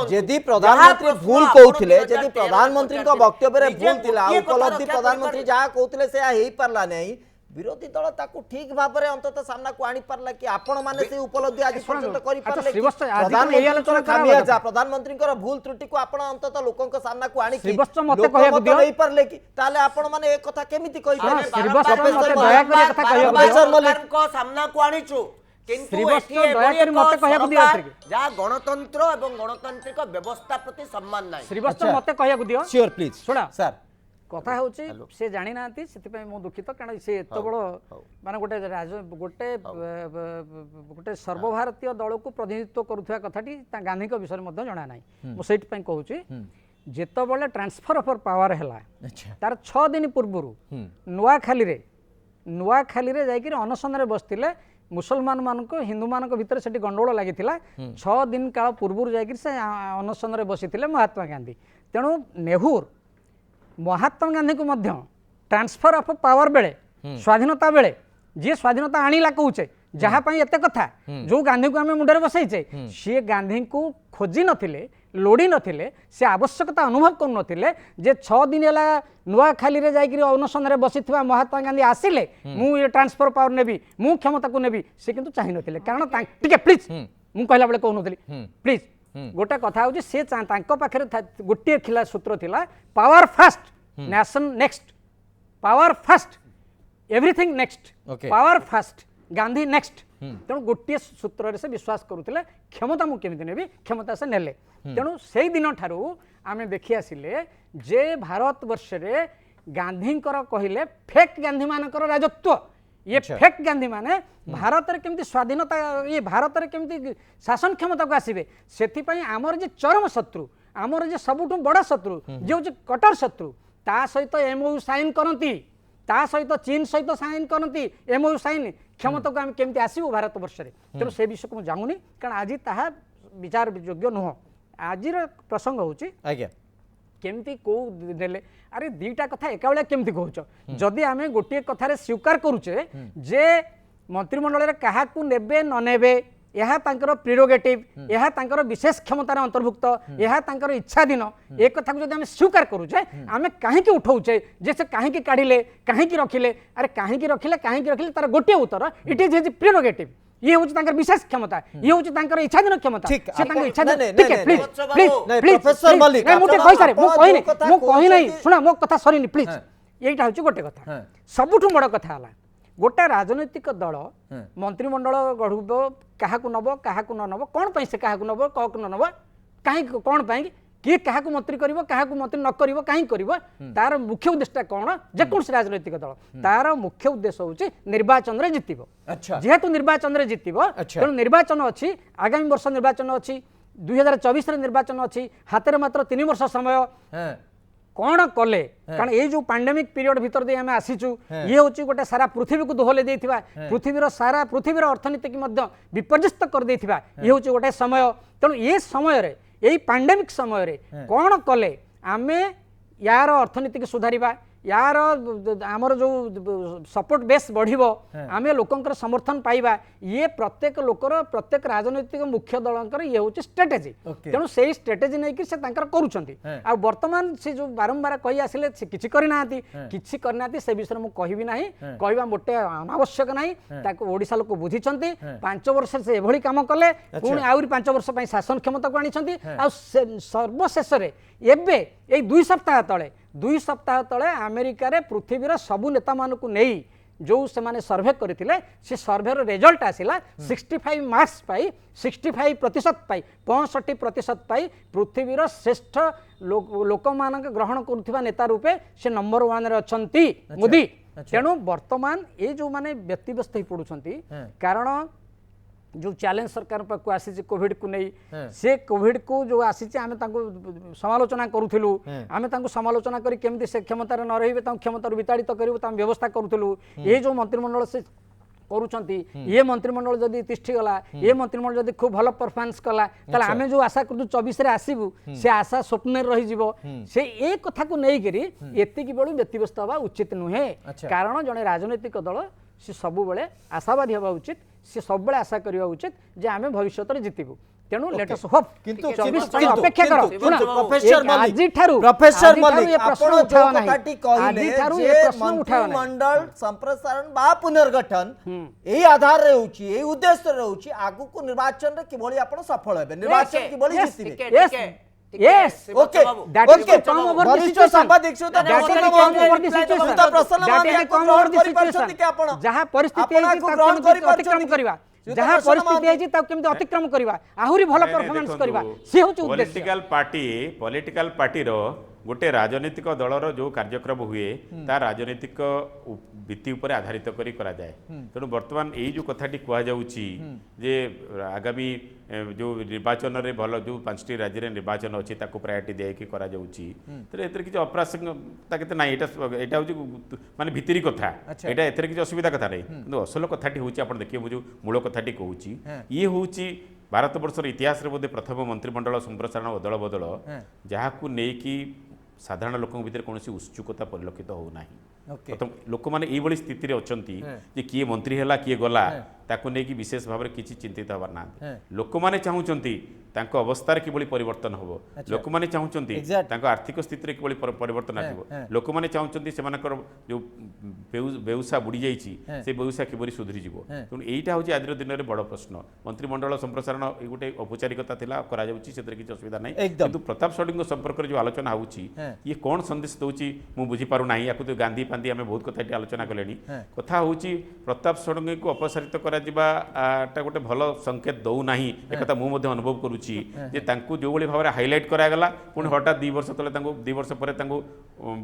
जदी प्रधानमंत्री भूल कहउथिले जदी प्रधानमंत्री को वक्तव्य रे भूल थिला उपलब्धि प्रधानमंत्री जहा कहउथिले से हेई परला नहीं विरोधी दल ताकू ठीक भाव में अंततः सामना को आनी पारला कि आपण माने से उपलब्धि आज पर्यंत करि अच्छा, पारले कि श्रीवत्स, आज कल एई आलोचना करा प्रधानमंत्री କଥା। प्रधानमंत्री भूल त्रुटि को आपण अंततः लोकन के सामना को आनी कि श्रीवत्स, मते कहया दियो। नहीं पारले कि ताले आपण माने एक कथा केमिति कहि हाँ, पारे श्रीवत्स, प्रोफेसर मते मल्लिक, दया करिया कथा कहया प्रोफेसर मल्लिक को सामना को आनिछु किंतु श्रीवत्स, एठी दया करी मते कहया दियो एथिके। जहाँ गणतंत्र एवं गणतांत्रिक व्यवस्था प्रति सम्मान नाही श्रीवत्स अच्छा। मते कहया दियो श्योर प्लीज शुणा सर কথা হচ্ছে সে জানি না সেপাই মু দুঃখিত কারণ সে এত বড় মানে গোটে গোটে গোটে সর্বভারতীয় দলକୁ ପ୍ରତିନିଧିତ୍ୱ କରୁଥିବା କଥାଟି ଗାନ୍ଧୀଙ୍କ ବିଷୟରେ ମଧ୍ୟ ଜଣା ନାହିଁ ମୁଁ ସେଇଥିପାଇଁ କହୁଛି ଯେତେବେଳେ ଟ୍ରାନ୍ସଫର ଅଫ୍ ପାୱାର ହେଲା ତାର 6 ଦିନ ପୂର୍ବରୁ ନୂଆଖାଲିରେ ଯାଇକିରି ଅନଶନରେ ବସିଥିଲେ ମୁସଲମାନ ମାନଙ୍କୁ ହିନ୍ଦୁମାନଙ୍କ ଭିତରେ ସେଠି ଗଣ୍ଡଗୋଳ ଲାଗିଥିଲା 6 ଦିନ କାଳ ପୂର୍ବରୁ ଯାଇକିରି ସେ ଅନଶନରେ ବସିଥିଲେ ମହାତ୍ମା ଗାନ୍ଧୀ ତେଣୁ ନେହୁର महात्मा गांधी को मध्य ट्रांसफर ऑफ पावर बेले स्वाधीनता बेले जी स्वाधीनता आनिला कहूचे जहाँ एत कथा जो गांधी को आम मुंडे बसईचे सी गांधी को खोजी नथिले लोड़ी नथिले से आवश्यकता अनुभव कर नथिले जे 6 दिन है नुआखाली रे जाइकरी अनशन रे बसिथिबा महात्मा गांधी आसिले मु ये ट्रांसफर पावर नेबी मु क्षमता को नेबी से किंतु चाहि नथिले कारण ठीक प्लीज मु कहला बेले कहू नथिली प्लीज गोटे कथा हूँ सी पाखे गोटे खिला सूत्र थिला power fast nation next power fast everything next power fast Gandhi next तेणु गोटे सूत्र से विश्वास करुले क्षमता मु केमिति नेबी क्षमता से नेले तेणु से दिन ठारू आमे देखि आसिले जे भारत वर्ष रे गांधींकर कहिले फेक गांधी मानकर राजत्व ये फेक गांधी माने भारत रे केमती स्वाधीनता ये भारत रे केमती शासन क्षमता को आसीबे सेथिपई आमर जे चरम शत्रु आमर जे सबुठु बड़ शत्रु जे कटर शत्रु ता सहित एमओयू साइन करती ता सहित चीन सहित साइन करती एमओयू साइन क्षमता को आम केमती आसबू भारत वर्ष रे तेणु से विषय को मुझे जाऊनी कारण आज ताहा विचार योग्य नुह आज प्रसंग होची आज्ञा केमती को देले अरे दीटा कथा एका बेला केमती कहूछ जदि आमे गोटे कथारे स्वीकार करूचे जे मंत्रिमंडल रे काहा को नेबे न नेबे यह तांकर प्रिरोगेटिव यह तांकर विशेष क्षमतार अंतर्भुक्त यह तांकर इच्छाधीन एक कथा को जदि आमे स्वीकार करूचे आमे काहे की उठाउचे जे से काहे की काढिले काहे की रखिले अरे काहे की रखिले तार गोटे उत्तर इट इज हिज प्रिरोगेटिव ये होची तांकर विशेष क्षमता ये होची तांकर इच्छाधीन क्षमता ठीक, से तांकर आप- इच्छाधीन नहीं, ठीक नहीं, है प्लीज नहीं, प्लीज नहीं, प्लीज प्रोफेसर मल्लिक, नहीं मुझे आप- कहि सारे आप- मु आप कहि जो कथा मु कहि नहीं कहउछंती- सुना मो कथा सरीनी प्लीज हाँ। एटा होची गोटे कथा हाँ। सबुठु बड़ कथा हला गोटे राजनैतिक दल मंत्रिमंडल गढ़ब क्या नब क्या न नब कौन पे से क्या नब कह न नब कहीं कौन पाई किए क्या मंत्री कर क्या मंत्री न कर कहीं कर तार मुख्य उद्देश्य कौन जेकोसी राजनैतिक दल तार मुख्य उद्देश्य हूँ निर्वाचन में जितब अच्छा। जेहेतु निर्वाचन में जितब अच्छा। तेणु निर्वाचन अच्छी आगामी वर्ष निर्वाचन अच्छी 2024 निर्वाचन अच्छी हाथ में मात्र 3 वर्ष समय हाँ कौन कले कारण ये जो पैंडेमिक पीरियड भीतर दे आम आसीचु ये हूँ गोटे सारा पृथ्वी को दोहले देथिबा पृथ्वीर सारा पृथ्वीर अर्थनीति की मध्य विपर्यस्त कर देथिबा ये हूँ गोटे समय तेणु ये समय रे यही पैंडेमिक समय रे कौन कले आमे यार अर्थनीति की सुधारिबा यार आमर जो सपोर्ट बेस बढ़िबो आमे लोकंकर समर्थन पाइबा ये प्रत्येक लोकर प्रत्येक राजनैतिक मुख्य दलंकर ये होची स्ट्रेटेजी तेणु से स्ट्रेटेजी नहीं कि से तांकर करूछंती आ वर्तमान से जो बारंबार कहि आसिले से किछि करि नांती किछि करि नांती से विषय मु कहिबि नाही कहबा मोटे अनावश्यक नाही ताको ओडिसा लोक बुझिछंती 5 वर्ष से एभली काम कले पुणी आउरी 5 वर्ष पई शासन क्षमता को आनिछंती आ सर्वशेष रे एबे ए 2 सप्ताह तले अमेरिका रे पृथ्वीर सबु नेता मानकु नेई जो से माने सर्वे करथिले से सर्वेर रिजल्ट आसिला 65 मार्क्स पाई 65% पाई 65% पाई पृथ्वीर श्रेष्ठ लोक मानक ग्रहण करुथिबा नेता रूपे से नंबर 1 रे अछंती मोदी तेणु वर्तमान ये जो माने व्यक्तिव्यस्त ही पड़ुछंती कारण जो चैलेंज सरकार पाक आसी कोविड को नहीं से कोविड को जो आसी आम समालोचना करूँ आम समालोचना करी केमती से क्षमतार न रही क्षमतार विताड़ित करूँ व्यवस्था करूँ ये जो मंत्रिमंडल से करूछंती ये मंत्रिमंडल जदि तिष्ठीगला ये मंत्रिमंडल जदि खूब भल परफॉर्मेंस कला ताले आमे जो आशा करू 24 रे आसीबू से आशा स्वप्न रही जीवो से ए कथा को नै करी एतिकी बळु व्यक्तिव्यस्त हवा उचित नुहे कारण जने राजनैतिक दल से सब बेले आशावादी हवा उचित से सब बेले आशा करवा उचित जे आमे भविष्य रे जितिबू तेणु लेट अस होप किंतु 24 घंटा अपेक्षा करो किंतु प्रोफेसर मलिक आज ठारू प्रोफेसर मलिक ये प्रश्न आपण जो उठावा नाही कथाटी कहले आज ठारू ये जे प्रश्न उठावा नाही मंत्रिमंडल संप्रसारण बा पुनर्गठन एही आधार रे होची एही उद्देश्य रे होची आगु को निर्वाचन रे किभली आपण सफल हेबे निर्वाचन किभली जितिबे yes okay that is the come over the वरिष्ठ situation सांबादिक सुता that is the come over the situation that is the come over the situation जहाँ परिस्थिति है ताकि अतिक्रम करवा जहाँ परिस्थिति है ताकि केमते अतिक्रम करवा आहुरी भलो परफॉर्मेंस करवा से होची उद्देश्य पॉलिटिकल पार्टी रो गोटे राजनीतिक दलर जो कार्यक्रम हुए ता राजनीतिक भित्ति उपर आधारित करी करा जाए तेणु वर्तमान यही जो कथाटी कह जाउची जे आगामी जो निर्वाचन रे भल जो 5टी राज्य रे निर्वाचन अच्छी ताको प्रायोरिटी देकी करा जाउची तो एतर किछ अप्रासंगिकता केते नाही एटा होची माने भितरी कथा एटा एतर किछ असुविधा कथा नाही किंतु असल कथाटी होची आपण देखिए मु जो मूल कथाटी कहूची ये होची भारत वर्षर इतिहास रे बोधे प्रथम मंत्रिमंडल संप्रसारण अदल बदल जहाँ को नेकी साधारण लोकों भितर कौन उत्सुकता परिलक्षित हो नहीं प्रथम लोक मैंने ये स्थिति अच्छी जे किए मंत्री है किए गला ताकू नहीं कि विशेष भाव में किसी चिंतित हबार ना लोक मैंने चाहूँगी तांको अवस्थार किभली परिवर्तन हो लोक मैंने चाहूँगी तांको आर्थिक स्थिति किभली परिवर्तन आसो लोक मैंने चाहूँगी से जो बेउसा बुड़ी जाइए से बेउसा किभली सुधरी जीव तेणु यहीटा हूँ आज दिन में बड़ प्रश्न मंत्रिमंडल संप्रसारण गोटे औपचारिकता करा किसी असुविधा ना किंतु प्रताप षडंगी संपर्क जो आलोचना होची ये कौन संदेश दूची मु बुझीपार ना या तो गांधी पांधी आम बहुत कथा आलोचना कले कथा हूँ प्रताप षडंगी को अपसारित करा गोटे भल संकेत दौना एक मुझे अनुभव करुच्ची जो भाव में हाइलाइट करागला पुणी हठात 2 वर्ष तले 2 वर्ष पर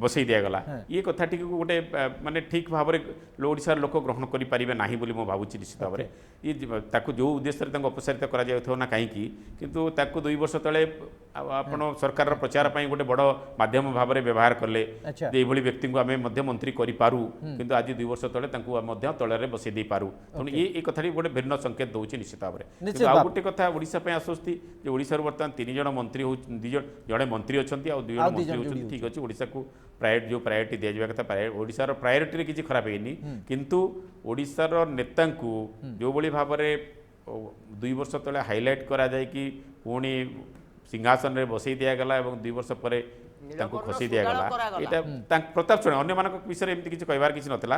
बसई दिगला ये कथाटी को गोटे माने ठीक भाव में ओडिशार लोक ग्रहण करें ना बोली मैं भावुँ निश्चित भाव में ये जो उद्देश्य अपसारित करा कहीं किंतु 2 वर्ष तले आपण सरकार प्रचार गोटे बड़ माध्यम भाव में व्यवहार कले ये व्यक्ति को आम मंत्री करूँ किंतु आज 2 वर्ष तले तल बसई दे पारू तेणु ये कथा गोटे भिन्न संकेत दूसरी निश्चित भाव में आउ गोटे कथा ओडिशा आसुस्ती ओडिशा बर्तमान 3 जन मंत्री हो जड़े मंत्री अच्छा 2 जन मंत्री होती ठीक अच्छे ओडिशा को जो प्रायोरिटी दि जावा कथा ओडिशार प्रायोरिटी किसी खराब है किंतु ओडिशार नेता जो भाव में 2 वर्ष तले हाइलाइट करा जाए कि पुणी सिंहासन रे बसई दिगला 2 वर्ष पर खसी दिगला यहाँ प्रताप षडंगी अन्य मान विषय एमती किसी कहबार किसी नाला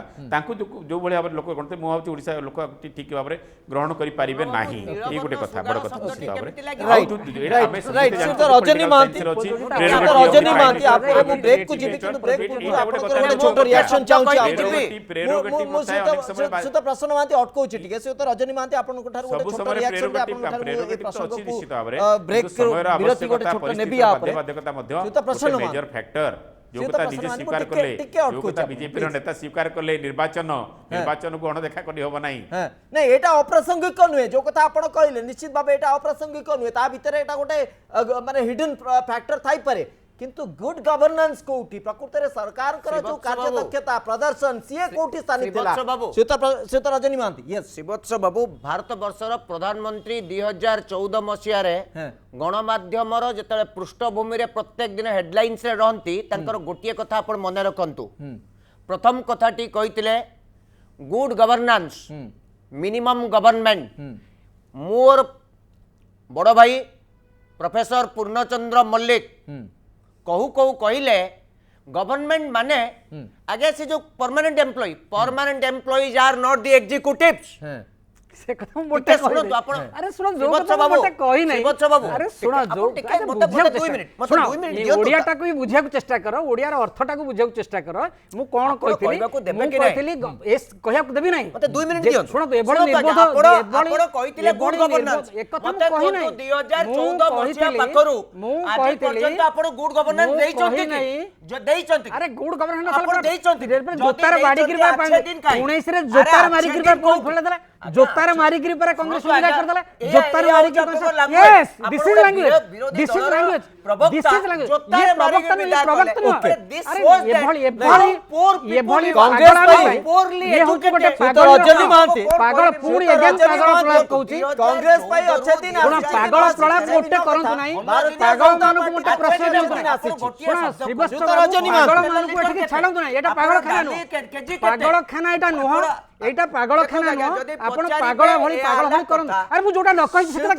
जो भाई भाव लोक गणते मुझे भावी ओडिशा लोक ठीक भाव में ग्रहण करें ना ये गोटे कथा बड़ कथा निश्चित भाव में मेजर फैक्टर जो कथा निजे स्वीकार कले जो कथा बीजेपी नेता स्वीकार कले निर्वाचन को अणदेखा कर होबा नहीं नहीं एटा अप्रासंगिक नुहे जो कथा आपण कहले निश्चित भाव एटा अप्रासंगिक नुहे ता भीतर एटा गोटे माने हिडन फैक्टर थाई पारे किंतु गुड गवर्नेंस कोठी प्रकृत रे सरकार कर जो कार्यदक्षता प्रदर्शन सीए कोठी स्थानित थिला श्वेत रजनी महांती यस शिवत्स बाबू भारत वर्षर प्रधानमंत्री 2014 मसीह रे गणमाध्यम जतले पृष्ठभूमि रे प्रत्येक दिन हेडलाइंस रे रहंती तांकर गोटिए कथा आपण मने रखंतु प्रथम कथाटी कहितले गुड गवर्नेंस मिनिमम गवर्नमेंट मोर बड़ भाई प्रोफेसर पूर्णचंद्र मल्लिक कहू कहू कहले गवर्नमेंट माने आगे से जो permanent employees are not the executives से कथा मोटे सुनो तो आपण अरे सुनो जो कथा मोटे कहि नै अरे सुनो जो मते 2 मिनिट ओडिया टा को बुझिया को चेष्टा करो ओडिया रो अर्थ टा को बुझिया को चेष्टा करो मु कोन कहितली एस कहिया को देबी नै मते 2 मिनिट दियो सुनो तो एबळ निर्बोध आपण कहितले गुड गवर्नेंस एक कथा मु कहि नै 2014 मसिया पाखरु आज पर्यंत आपण गुड गवर्नेंस देइछंती जो देइछंती अरे गुड गवर्नेंस आपण देइछंती जोतार बाडी गिरबा 19 रे जोतार मारी गिरबा कोन फला दला जोतार मारी गिरी पर कांग्रेस सुविधा कर दला जोतार मारी गिरी यस दिस इज लैंग्वेज ये प्रवक्ता अरे ये भली कांग्रेस ये होची गोटे पागल रजनी महांती पागल पूरी अगेन पागल प्रलाप कहूची कांग्रेस पई अच्छे दिन कोन पागल प्रलाप मोटे करंतु नाही पागल मानको मोटे प्रश्न दियंतु नाही कोन श्रीवत्स रजनी पागल मानको एठी छाडंतु नाही एटा पागल खाना नो पागल खाना एटा नो एटा पागल खाना नो आपण पागल भली करंतु अरे मु जोटा न कहि सेटा